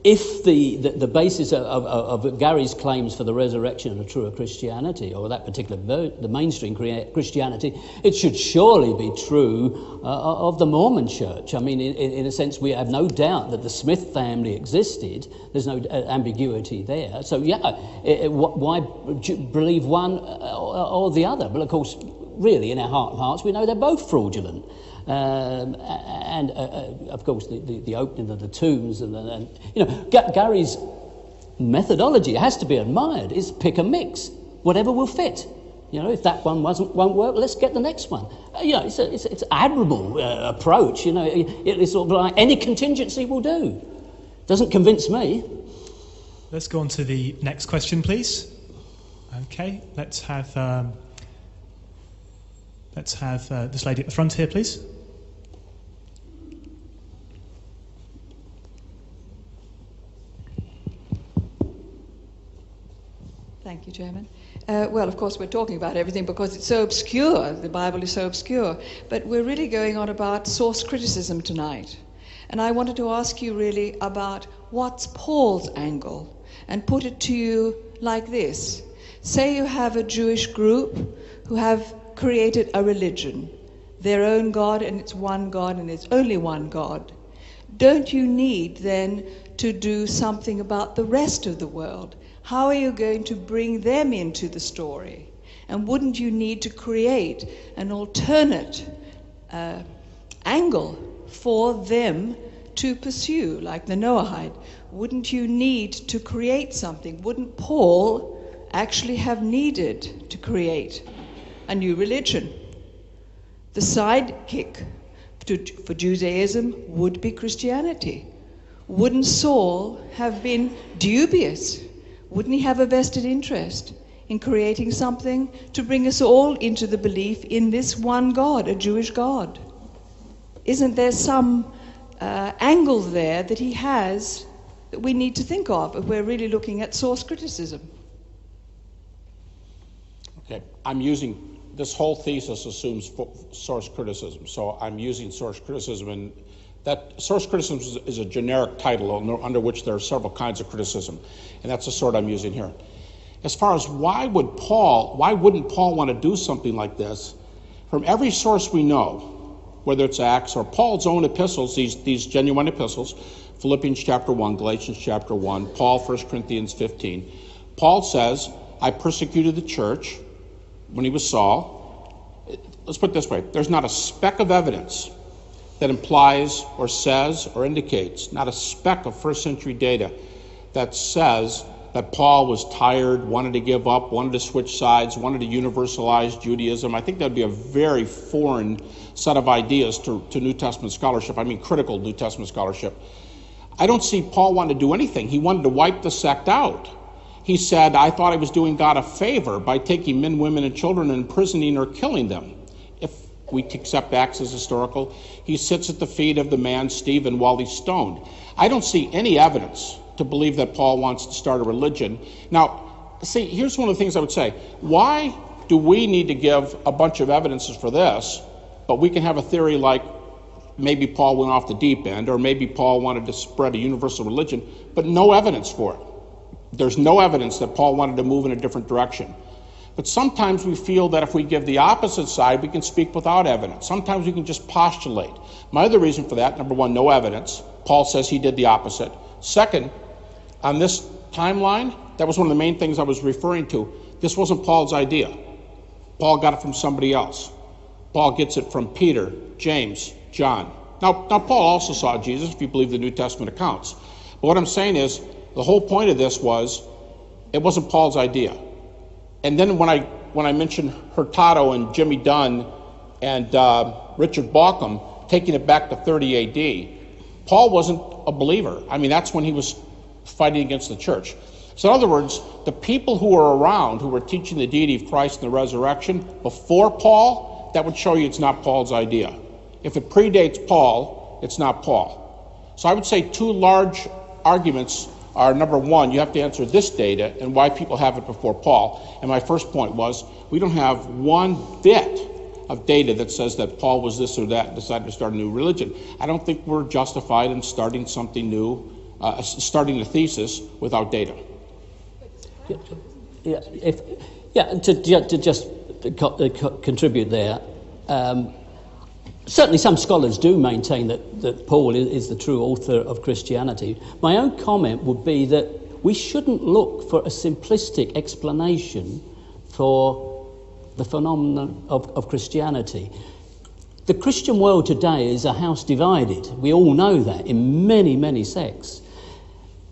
If the basis of Gary's claims for the resurrection of truer Christianity, or that particular the mainstream Christianity, it should surely be true of the Mormon Church. I mean, in a sense, we have no doubt that the Smith family existed. There's no ambiguity there. So, yeah, why believe one or the other? But, of course, really, in our heart of hearts, we know they're both fraudulent. And of course, the opening of the tombs and Gary's methodology has to be admired. Is pick a mix, whatever will fit. If that one won't work, let's get the next one. It's admirable approach. It's sort of like any contingency will do. Doesn't convince me. Let's go on to the next question, please. Okay, let's have this lady at the front here, please. Thank you, Chairman. Well, of course, we're talking about everything because it's so obscure. The Bible is so obscure. But we're really going on about source criticism tonight. And I wanted to ask you really about what's Paul's angle, and put it to you like this. Say you have a Jewish group who have created a religion, their own God, and it's one God, and it's only one God. Don't you need then to do something about the rest of the world? How are you going to bring them into the story? And wouldn't you need to create an alternate angle for them to pursue, like the Noahide? Wouldn't you need to create something? Wouldn't Paul actually have needed to create a new religion? The sidekick for Judaism would be Christianity. Wouldn't Saul have been dubious? Wouldn't he have a vested interest in creating something to bring us all into the belief in this one God, a Jewish God? Isn't there some angle there that he has that we need to think of if we're really looking at source criticism? Okay, I'm using, this whole thesis assumes source criticism, so I'm using source criticism, and that source criticism is a generic title under which there are several kinds of criticism, and that's the sort I'm using here. As far as why wouldn't Paul want to do something like this? From every source we know, whether it's Acts or Paul's own epistles, these genuine epistles, Philippians chapter 1, Galatians chapter 1, Paul, 1 Corinthians 15, Paul says, I persecuted the church when he was Saul. Let's put it this way, there's not a speck of evidence that implies or says or indicates, not a speck of first century data that says that Paul was tired, wanted to give up, wanted to switch sides, wanted to universalize Judaism. I think that would be a very foreign set of ideas to New Testament scholarship. I mean critical New Testament scholarship. I don't see Paul wanting to do anything. He wanted to wipe the sect out. He said, I thought I was doing God a favor by taking men, women, and children and imprisoning or killing them. If we accept Acts as historical, he sits at the feet of the man Stephen while he's stoned. I don't see any evidence to believe that Paul wants to start a religion. Now, see, here's one of the things I would say. Why do we need to give a bunch of evidences for this, but we can have a theory like maybe Paul went off the deep end, or maybe Paul wanted to spread a universal religion, but no evidence for it. There's no evidence that Paul wanted to move in a different direction. But sometimes we feel that if we give the opposite side, we can speak without evidence. Sometimes we can just postulate. My other reason for that, number one, no evidence. Paul says he did the opposite. Second, on this timeline, that was one of the main things I was referring to. This wasn't Paul's idea. Paul got it from somebody else. Paul gets it from Peter, James, John. Now Paul also saw Jesus, if you believe the New Testament accounts. But what I'm saying is, the whole point of this was, it wasn't Paul's idea. And then when I mentioned Hurtado and Jimmy Dunn and Richard Bauckham taking it back to 30 AD, Paul wasn't a believer. I mean, that's when he was fighting against the church. So in other words, the people who were around, who were teaching the deity of Christ and the resurrection before Paul, that would show you it's not Paul's idea. If it predates Paul, it's not Paul. So I would say two large arguments are, number one, you have to answer this data and why people have it before Paul. And my first point was, we don't have one bit of data that says that Paul was this or that and decided to start a new religion. I don't think we're justified in starting something new, starting a thesis without data. To just contribute there, certainly some scholars do maintain that Paul is the true author of Christianity. My own comment would be that we shouldn't look for a simplistic explanation for the phenomenon of Christianity. The Christian world today is a house divided. We all know that, in many, many sects.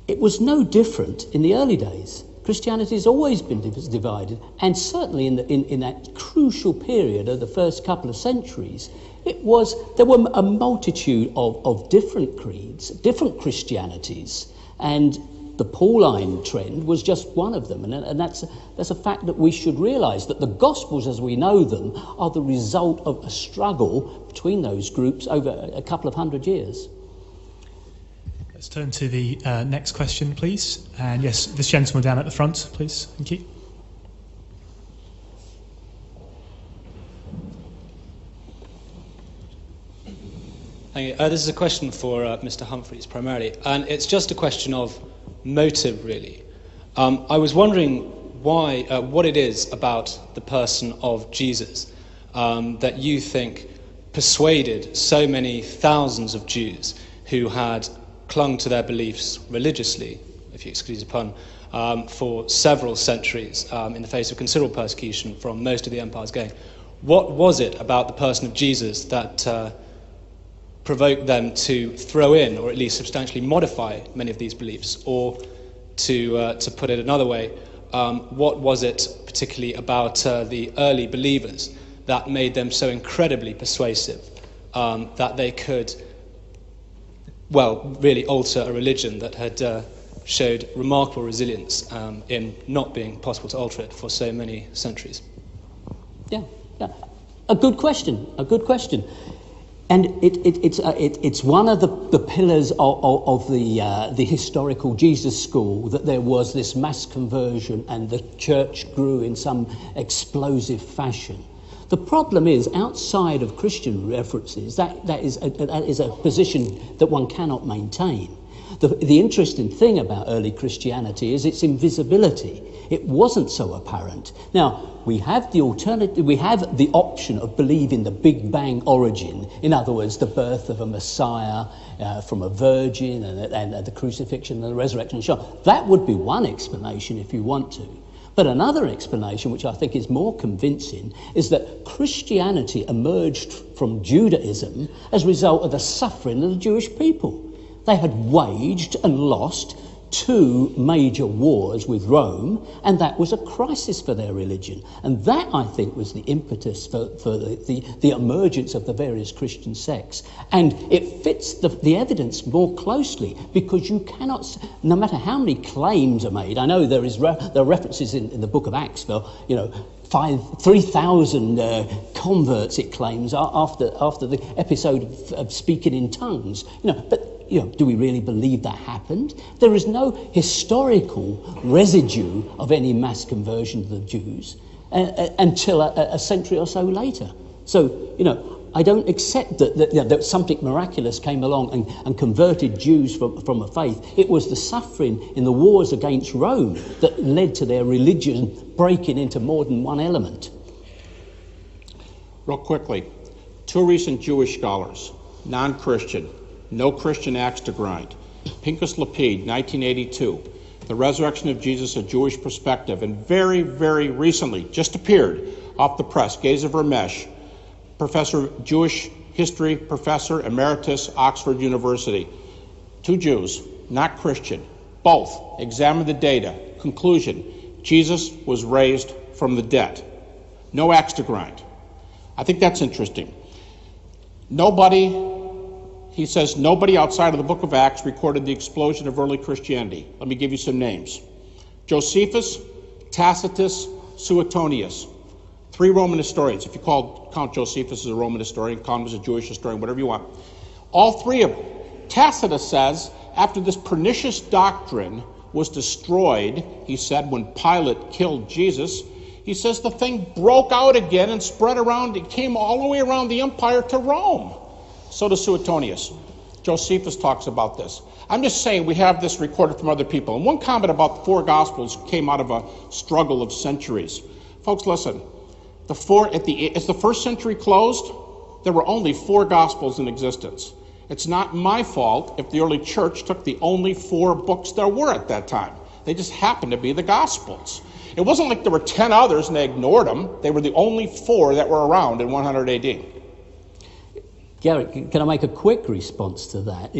It was no different in the early days. Christianity has always been divided, and certainly in that crucial period of the first couple of centuries, there were a multitude of different creeds, different Christianities, and the Pauline trend was just one of them. And that's a fact that we should realise, that the Gospels as we know them are the result of a struggle between those groups over a couple of hundred years. Let's turn to the next question, please. And yes, this gentleman down at the front, please. Thank you. Thank you. This is a question for Mr. Humphreys primarily, and it's just a question of motive, really. I was wondering what it is about the person of Jesus that you think persuaded so many thousands of Jews who had clung to their beliefs religiously, if you excuse the pun, for several centuries in the face of considerable persecution from most of the empires going. What was it about the person of Jesus that provoked them to throw in, or at least substantially modify, many of these beliefs? Or to put it another way, what was it particularly about the early believers that made them so incredibly persuasive that they could, well, really alter a religion that had showed remarkable resilience in not being possible to alter it for so many centuries? Yeah. A good question. And it's one of the pillars of the historical Jesus school, that there was this mass conversion and the church grew in some explosive fashion. The problem is, outside of Christian references, that is a position that one cannot maintain. The interesting thing about early Christianity is its invisibility. It wasn't so apparent. Now, we have the alternative, we have the option of believing the Big Bang origin, in other words, the birth of a Messiah from a virgin and the crucifixion and the resurrection and so on. That would be one explanation if you want to. But another explanation, which I think is more convincing, is that Christianity emerged from Judaism as a result of the suffering of the Jewish people. They had waged and lost 2 major wars with Rome, and that was a crisis for their religion. And that, I think, was the impetus for the emergence of the various Christian sects. And it fits the evidence more closely, because you cannot, no matter how many claims are made, I know there are references in the book of Acts for, 3,000 converts, it claims, after the episode of speaking in tongues. But do we really believe that happened? There is no historical residue of any mass conversion of the Jews until a century or so later. So, I don't accept that something miraculous came along and converted Jews from a faith. It was the suffering in the wars against Rome that led to their religion breaking into more than one element. Real quickly, 2 recent Jewish scholars, non-Christian, no Christian axe to grind. Pinchas Lapid, 1982, The Resurrection of Jesus, A Jewish Perspective, and very, very recently, just appeared off the press, Gezer Vermesh, Jewish history professor emeritus, Oxford University. 2 Jews, not Christian, both examined the data. Conclusion, Jesus was raised from the dead. No axe to grind. I think that's interesting. He says nobody outside of the book of Acts recorded the explosion of early Christianity. Let me give you some names. Josephus, Tacitus, Suetonius. 3 Roman historians. If you count Josephus as a Roman historian, count him as a Jewish historian, whatever you want. All 3 of them. Tacitus says, after this pernicious doctrine was destroyed, he said, when Pilate killed Jesus, he says the thing broke out again and spread around. It came all the way around the empire to Rome. So does Suetonius. Josephus talks about this. I'm just saying we have this recorded from other people. And one comment about the 4 Gospels came out of a struggle of centuries. Folks, listen. As the first century closed, there were only 4 Gospels in existence. It's not my fault if the early church took the only 4 books there were at that time. They just happened to be the Gospels. It wasn't like there were 10 others and they ignored them. They were the only 4 that were around in 100 AD. Gary, can I make a quick response to that?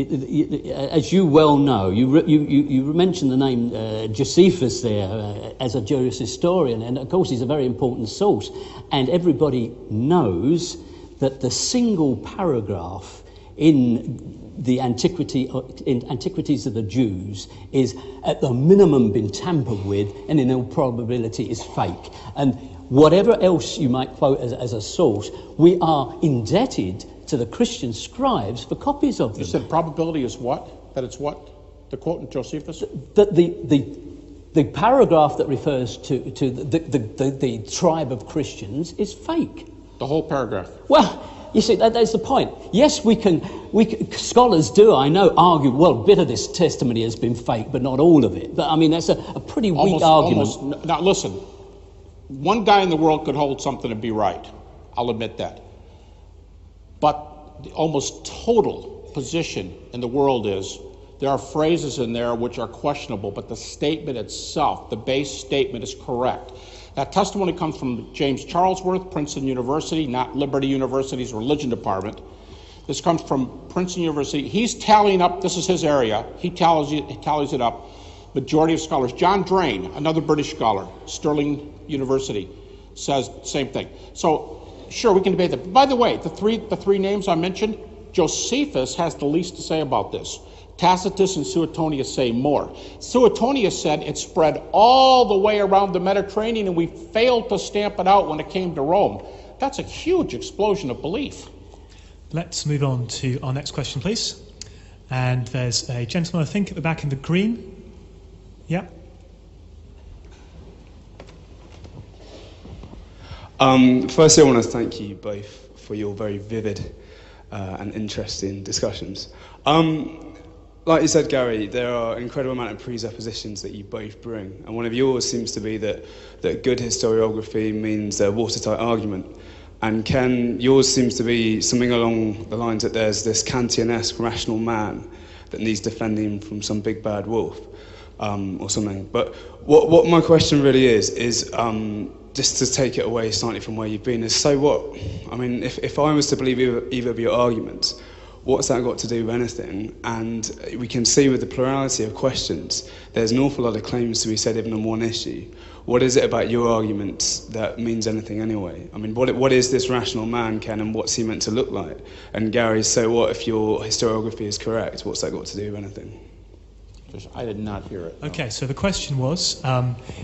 As you well know, you mentioned the name Josephus there as a Jewish historian, and of course he's a very important source. And everybody knows that the single paragraph in the Antiquities of the Jews is at the minimum been tampered with, and in all probability is fake. And whatever else you might quote as a source, we are indebted to the Christian scribes for copies of them. You said probability is what? That it's what? The quote in Josephus? That the paragraph that refers to the tribe of Christians is fake. The whole paragraph? Well, you see, that's the point. Yes, we can scholars do, I know, argue, well, a bit of this testimony has been fake, but not all of it. But I mean, that's a pretty weak argument. Now listen, one guy in the world could hold something and be right. I'll admit that. But the almost total position in the world is there are phrases in there which are questionable, but the statement itself, the base statement, is correct. That testimony comes from James Charlesworth, Princeton University, not Liberty University's religion department. This comes from Princeton University. He's tallying up, this is his area, he tallies it up. Majority of scholars. John Drain, another British scholar, Stirling University, says the same thing. So, sure, we can debate that. By the way, the three names I mentioned, Josephus has the least to say about this. Tacitus and Suetonius say more. Suetonius said it spread all the way around the Mediterranean and we failed to stamp it out when it came to Rome. That's a huge explosion of belief. Let's move on to our next question, please. And there's a gentleman, I think, at the back in the green. Yeah. Firstly, I want to thank you both for your very vivid and interesting discussions. Like you said, Gary, there are an incredible amount of presuppositions that you both bring, and one of yours seems to be that good historiography means a watertight argument. And Ken, yours seems to be something along the lines that there's this Kantianesque rational man that needs defending from some big bad wolf, or something. But what my question really is just to take it away slightly from where you've been, is so what? I mean, if I was to believe either of your arguments, what's that got to do with anything? And we can see with the plurality of questions, there's an awful lot of claims to be said even on one issue. What is it about your arguments that means anything anyway? I mean, what is this rational man, Ken, and what's he meant to look like? And Gary, so what if your historiography is correct? What's that got to do with anything? I did not hear it. No. Okay, so the question was,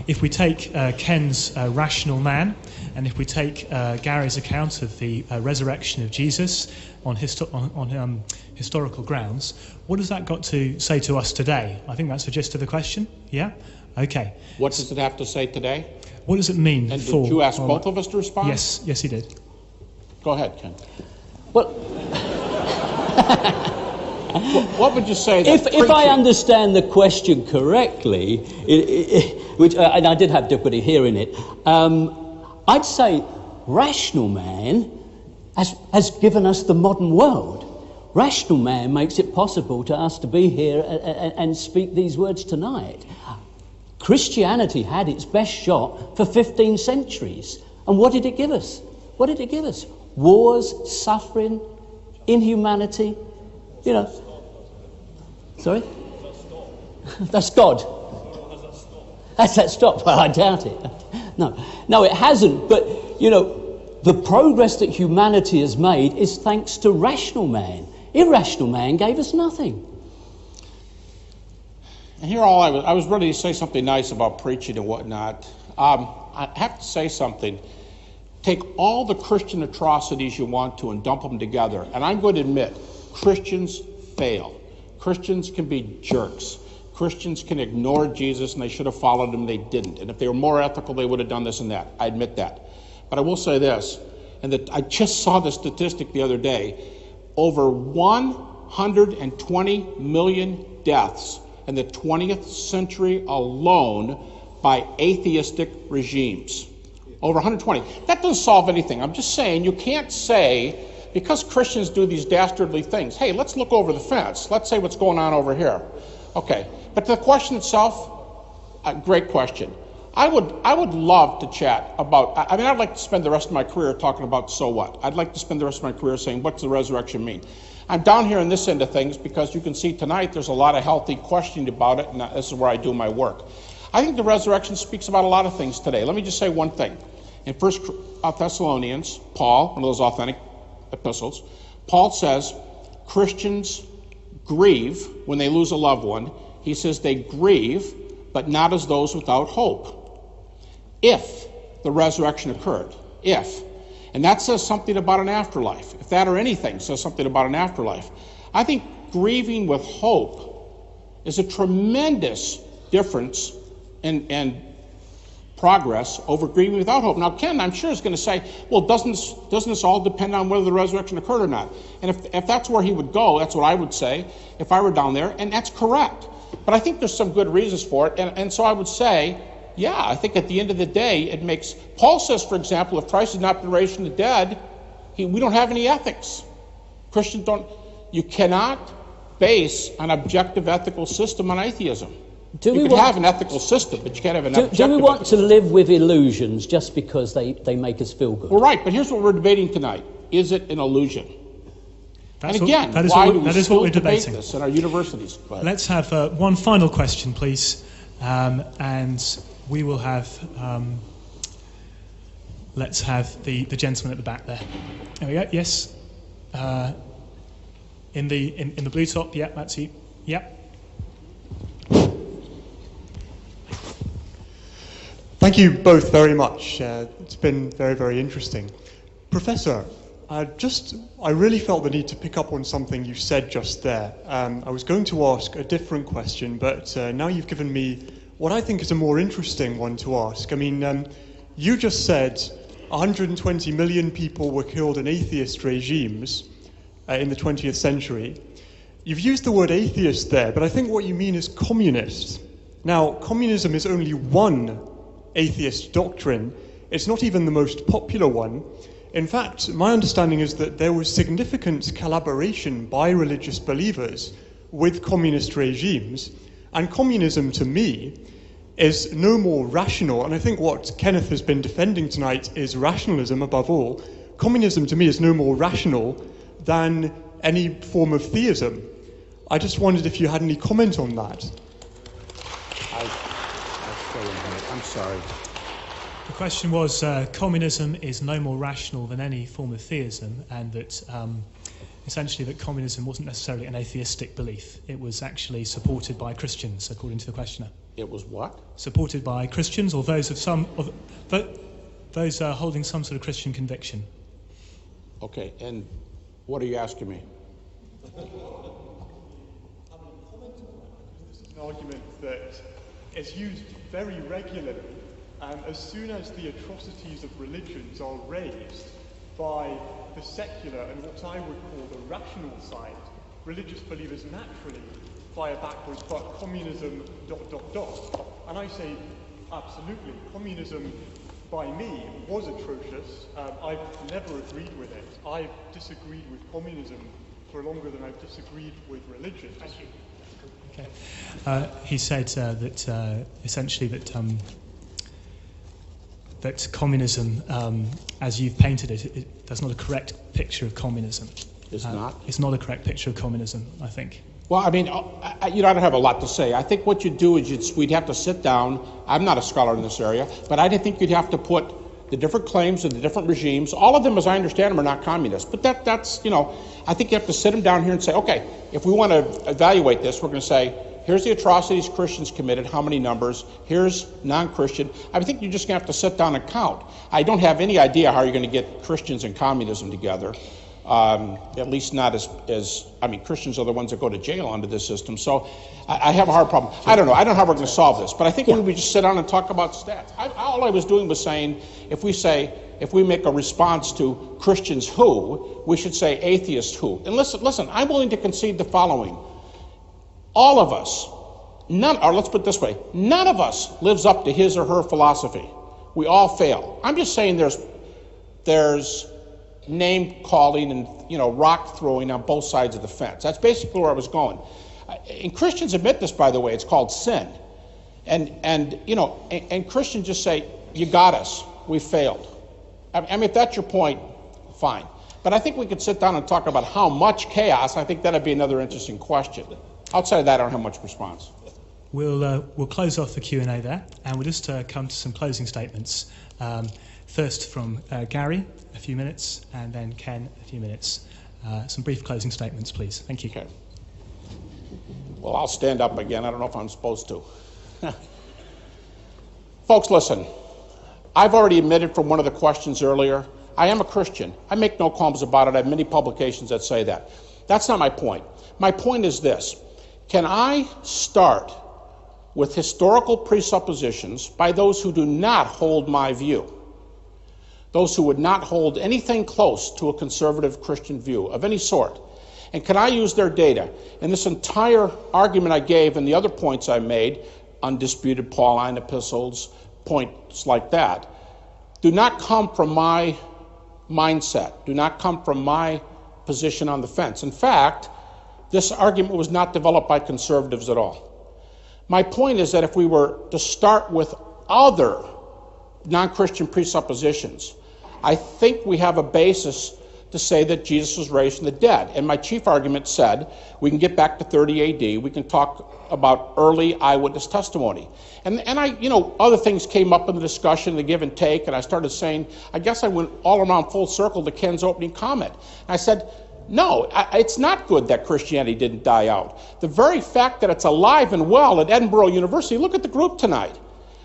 if we take Ken's rational man, and if we take Gary's account of the resurrection of Jesus on historical grounds, what has that got to say to us today? I think that's the gist of the question. Yeah? Okay. What does it have to say today? What does it mean and for... did you ask both of us to respond? Yes, he did. Go ahead, Ken. Well... What would you say? If I understand the question correctly, which and I did have difficulty hearing it, I'd say rational man has given us the modern world. Rational man makes it possible to us to be here and speak these words tonight. Christianity had its best shot for 15 centuries. And what did it give us? What did it give us? Wars, suffering, inhumanity, you know. Sorry? That's God. Has that stopped? Well, I doubt it. No, it hasn't. But, you know, the progress that humanity has made is thanks to rational man. Irrational man gave us nothing. And here I was ready to say something nice about preaching and whatnot. I have to say something. Take all the Christian atrocities you want to and dump them together. And I'm going to admit, Christians fail. Christians can be jerks. Christians can ignore Jesus and they should have followed him, they didn't. And if they were more ethical, they would have done this and that. I admit that. But I will say this, and that I just saw the statistic the other day, over 120 million deaths in the 20th century alone by atheistic regimes. Over 120. That doesn't solve anything. I'm just saying you can't say, because Christians do these dastardly things, hey, let's look over the fence. Let's say what's going on over here. Okay, but the question itself, great question. I would love to chat about, I mean, I'd like to spend the rest of my career talking about so what. I'd like to spend the rest of my career saying, what's the resurrection mean? I'm down here in this end of things because you can see tonight there's a lot of healthy questioning about it, and this is where I do my work. I think the resurrection speaks about a lot of things today. Let me just say one thing. In 1 Thessalonians, Paul, one of those authentic epistles, Paul says Christians grieve when they lose a loved one. He says they grieve, but not as those without hope. If the resurrection occurred, if. And that says something about an afterlife. If that or anything says something about an afterlife. I think grieving with hope is a tremendous difference in progress over grieving without hope. Now, Ken, I'm sure is going to say, well, doesn't this all depend on whether the resurrection occurred or not? And if that's where he would go, that's what I would say if I were down there, and that's correct. But I think there's some good reasons for it, and so I would say, yeah, I think at the end of the day, it makes... Paul says, for example, if Christ has not been raised from the dead, we don't have any ethics. Christians don't... You cannot base an objective ethical system on atheism. You can have an ethical system, but you can't have an objective... Do we want to live with illusions just because they make us feel good? Well, right, but here's what we're debating tonight. Is it an illusion? That's and again, that is why what, do we that is still what we're debate debating. this in our universities? Let's have one final question, please, and we will have. Let's have the gentleman at the back there. There we go. Yes, in the blue top. Yeah, that's you. Yeah. Thank you both very much. It's been very, very interesting. Professor, I really felt the need to pick up on something you said just there. I was going to ask a different question, but now you've given me what I think is a more interesting one to ask. I mean, you just said 120 million people were killed in atheist regimes in the 20th century. You've used the word atheist there, but I think what you mean is communist. Now, communism is only one atheist doctrine. It's not even the most popular one. In fact, my understanding is that there was significant collaboration by religious believers with communist regimes, and communism to me is no more rational, and I think what Kenneth has been defending tonight is rationalism above all. Communism to me is no more rational than any form of theism. I just wondered if you had any comment on that. I'm sorry. The question was, communism is no more rational than any form of theism, and that essentially that communism wasn't necessarily an atheistic belief. It was actually supported by Christians, according to the questioner. It was what? Supported by Christians, or those of those holding some sort of Christian conviction. Okay, and what are you asking me? This is an argument that is used very regularly. As soon as the atrocities of religions are raised by the secular and what I would call the rational side, religious believers naturally fire backwards, but communism ... And I say, absolutely, communism by me was atrocious. I've never agreed with it. I've disagreed with communism for longer than I've disagreed with religion. Thank you. Okay. He said that essentially that communism, as you've painted it, that's not a correct picture of communism. It's not? It's not a correct picture of communism, I think. Well, I mean, I don't have a lot to say. I think what you'd do is we'd have to sit down. I'm not a scholar in this area, but I think you'd have to put the different claims of the different regimes. All of them, as I understand them, are not communist. But that's, I think you have to sit them down here and say, okay, if we want to evaluate this, we're going to say, here's the atrocities Christians committed, how many numbers, here's non-Christian. I think you're just going to have to sit down and count. I don't have any idea how you're going to get Christians and communism together, at least not as Christians are the ones that go to jail under this system, so I have a hard problem. I don't know how we're going to solve this, but I think we would just sit down and talk about stats. All I was doing was saying, if we make a response to Christians who, we should say atheists who. And listen, I'm willing to concede the following. All of us, let's put it this way, none of us lives up to his or her philosophy. We all fail. I'm just saying there's name calling and rock throwing on both sides of the fence. That's basically where I was going. And Christians admit this, by the way. It's called sin. And Christians just say, you got us. We failed. I mean, if that's your point, fine. But I think we could sit down and talk about how much chaos. I think that'd be another interesting question. Outside of that, I don't have much response. We'll close off the Q&A there, and we'll just come to some closing statements. First from Gary, a few minutes, and then Ken, a few minutes. Some brief closing statements, please. Thank you. Okay. Well, I'll stand up again. I don't know if I'm supposed to. Folks, listen. I've already admitted from one of the questions earlier, I am a Christian. I make no qualms about it. I have many publications that say that. That's not my point. My point is this. Can I start with historical presuppositions by those who do not hold my view? Those who would not hold anything close to a conservative Christian view of any sort. And can I use their data? And this entire argument I gave and the other points I made, undisputed Pauline epistles, points like that, do not come from my mindset, do not come from my position on the fence. In fact, this argument was not developed by conservatives at all. My point is that if we were to start with other non-Christian presuppositions, I think we have a basis to say that Jesus was raised from the dead. And my chief argument said, we can get back to 30 AD, we can talk about early eyewitness testimony. And I, other things came up in the discussion, the give and take, and I started saying, I guess I went all around full circle to Ken's opening comment. And I said, no, it's not good that Christianity didn't die out. The very fact that it's alive and well at Edinburgh University, look at the group tonight.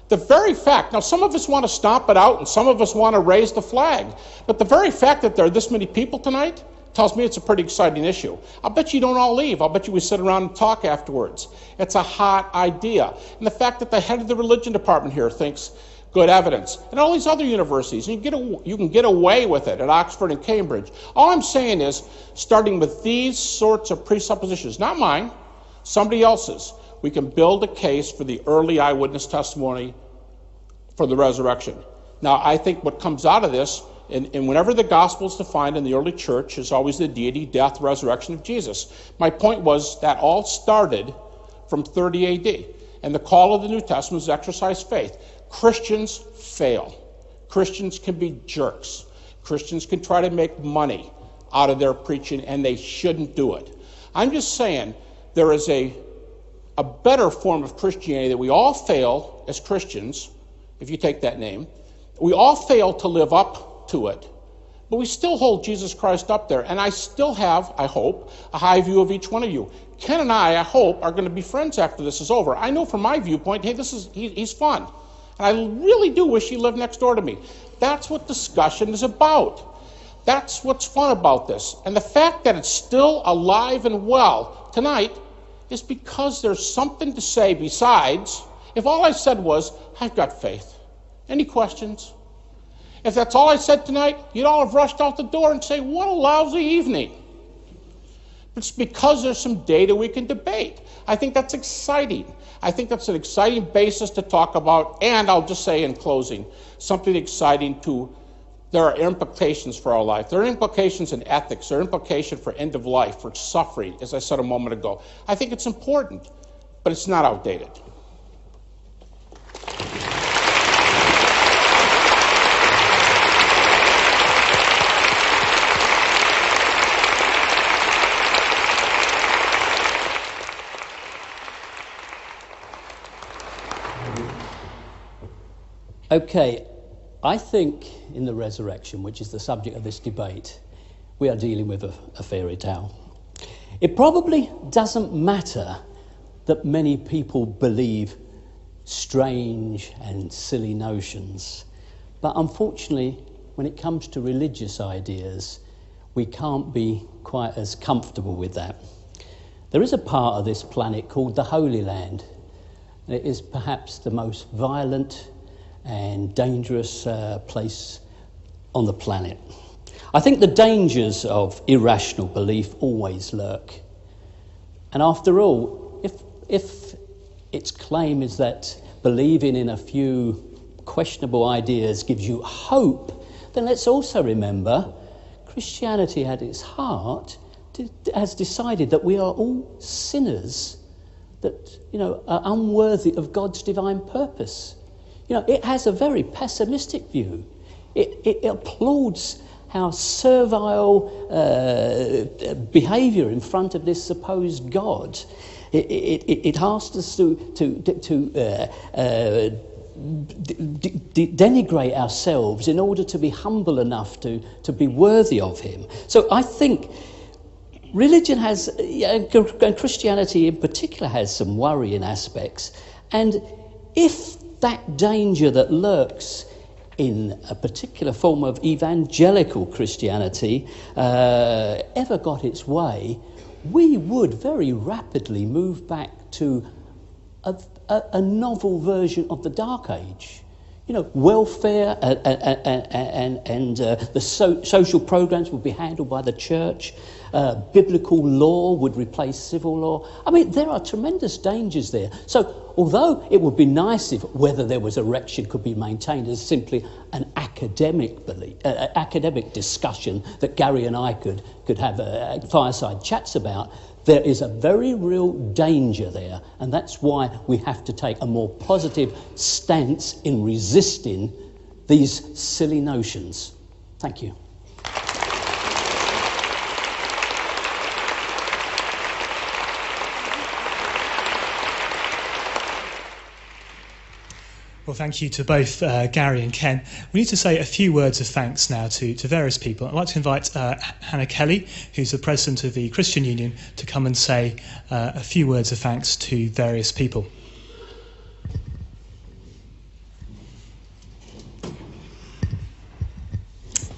The very fact, now some of us want to stomp it out and some of us want to raise the flag, but the very fact that there are this many people tonight tells me it's a pretty exciting issue. I'll bet you don't all leave. I'll bet you we sit around and talk afterwards. It's a hot idea. And the fact that the head of the religion department here thinks good evidence, and all these other universities, and you can get away with it at Oxford and Cambridge. All I'm saying is, starting with these sorts of presuppositions, not mine, somebody else's, we can build a case for the early eyewitness testimony for the resurrection. Now, I think what comes out of this, and whenever the gospel is defined in the early church, is always the deity, death, resurrection of Jesus. My point was that all started from 30 AD, and the call of the New Testament is exercise faith. Christians fail. Christians can be jerks. Christians can try to make money out of their preaching, and they shouldn't do it. I'm just saying there is a better form of Christianity that we all fail as Christians, if you take that name. We all fail to live up to it, but we still hold Jesus Christ up there, and I still have, I hope, a high view of each one of you. Ken and I hope, are going to be friends after this is over. I know from my viewpoint, hey, he's fun, and I really do wish he lived next door to me. That's what discussion is about. That's what's fun about this, and the fact that it's still alive and well tonight is because there's something to say besides, if all I said was, I've got faith. Any questions? If that's all I said tonight, you'd all have rushed out the door and say, what a lousy evening. It's because there's some data we can debate. I think that's exciting. I think that's an exciting basis to talk about, and I'll just say in closing, something exciting to, there are implications for our life. There are implications in ethics. There are implications for end of life, for suffering, as I said a moment ago. I think it's important, but it's not outdated. Okay, I think in the resurrection, which is the subject of this debate, we are dealing with a fairy tale. It probably doesn't matter that many people believe strange and silly notions, but unfortunately, when it comes to religious ideas, we can't be quite as comfortable with that. There is a part of this planet called the Holy Land, and it is perhaps the most violent and dangerous place on the planet. I think the dangers of irrational belief always lurk. And after all, if its claim is that believing in a few questionable ideas gives you hope, then let's also remember Christianity at its heart has decided that we are all sinners that, are unworthy of God's divine purpose. It has a very pessimistic view. It applauds our servile behaviour in front of this supposed God. It asks us to denigrate ourselves in order to be humble enough to be worthy of him. So I think religion has, and Christianity in particular, has some worrying aspects. And if that danger that lurks in a particular form of evangelical Christianity ever got its way, we would very rapidly move back to a novel version of the Dark Age. Welfare and the social programs would be handled by the church. Biblical law would replace civil law. I mean, there are tremendous dangers there. So, although it would be nice if whether there was erection could be maintained as simply an academic belief, academic discussion that Gary and I could have fireside chats about, there is a very real danger there, and that's why we have to take a more positive stance in resisting these silly notions. Thank you. Well, thank you to both Gary and Ken. We need to say a few words of thanks now to various people. I'd like to invite Hannah Kelly, who's the president of the Christian Union, to come and say a few words of thanks to various people.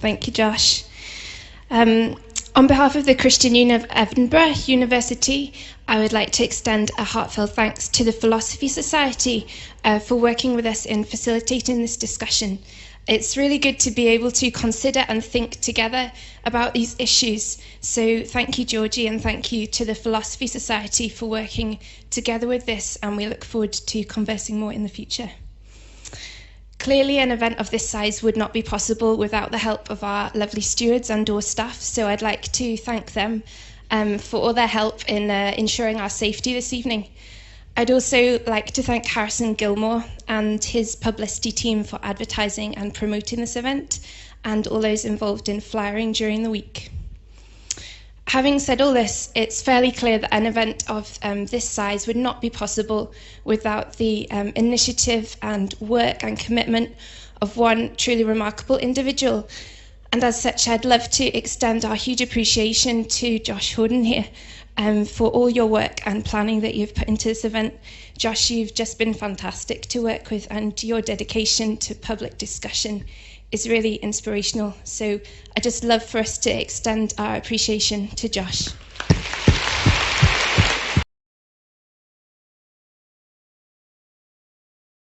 Thank you, Josh. On behalf of the Christian Union of Edinburgh University, I would like to extend a heartfelt thanks to the Philosophy Society for working with us in facilitating this discussion. It's really good to be able to consider and think together about these issues. So thank you, Georgie, and thank you to the Philosophy Society for working together with this, and we look forward to conversing more in the future. Clearly, an event of this size would not be possible without the help of our lovely stewards and door staff, so I'd like to thank them for all their help in ensuring our safety this evening. I'd also like to thank Harrison Gilmore and his publicity team for advertising and promoting this event, and all those involved in flyering during the week. Having said all this, it's fairly clear that an event of this size would not be possible without the initiative and work and commitment of one truly remarkable individual. And as such, I'd love to extend our huge appreciation to Josh Horden here for all your work and planning that you've put into this event. Josh, you've just been fantastic to work with, and your dedication to public discussion is really inspirational. So I just love for us to extend our appreciation to Josh.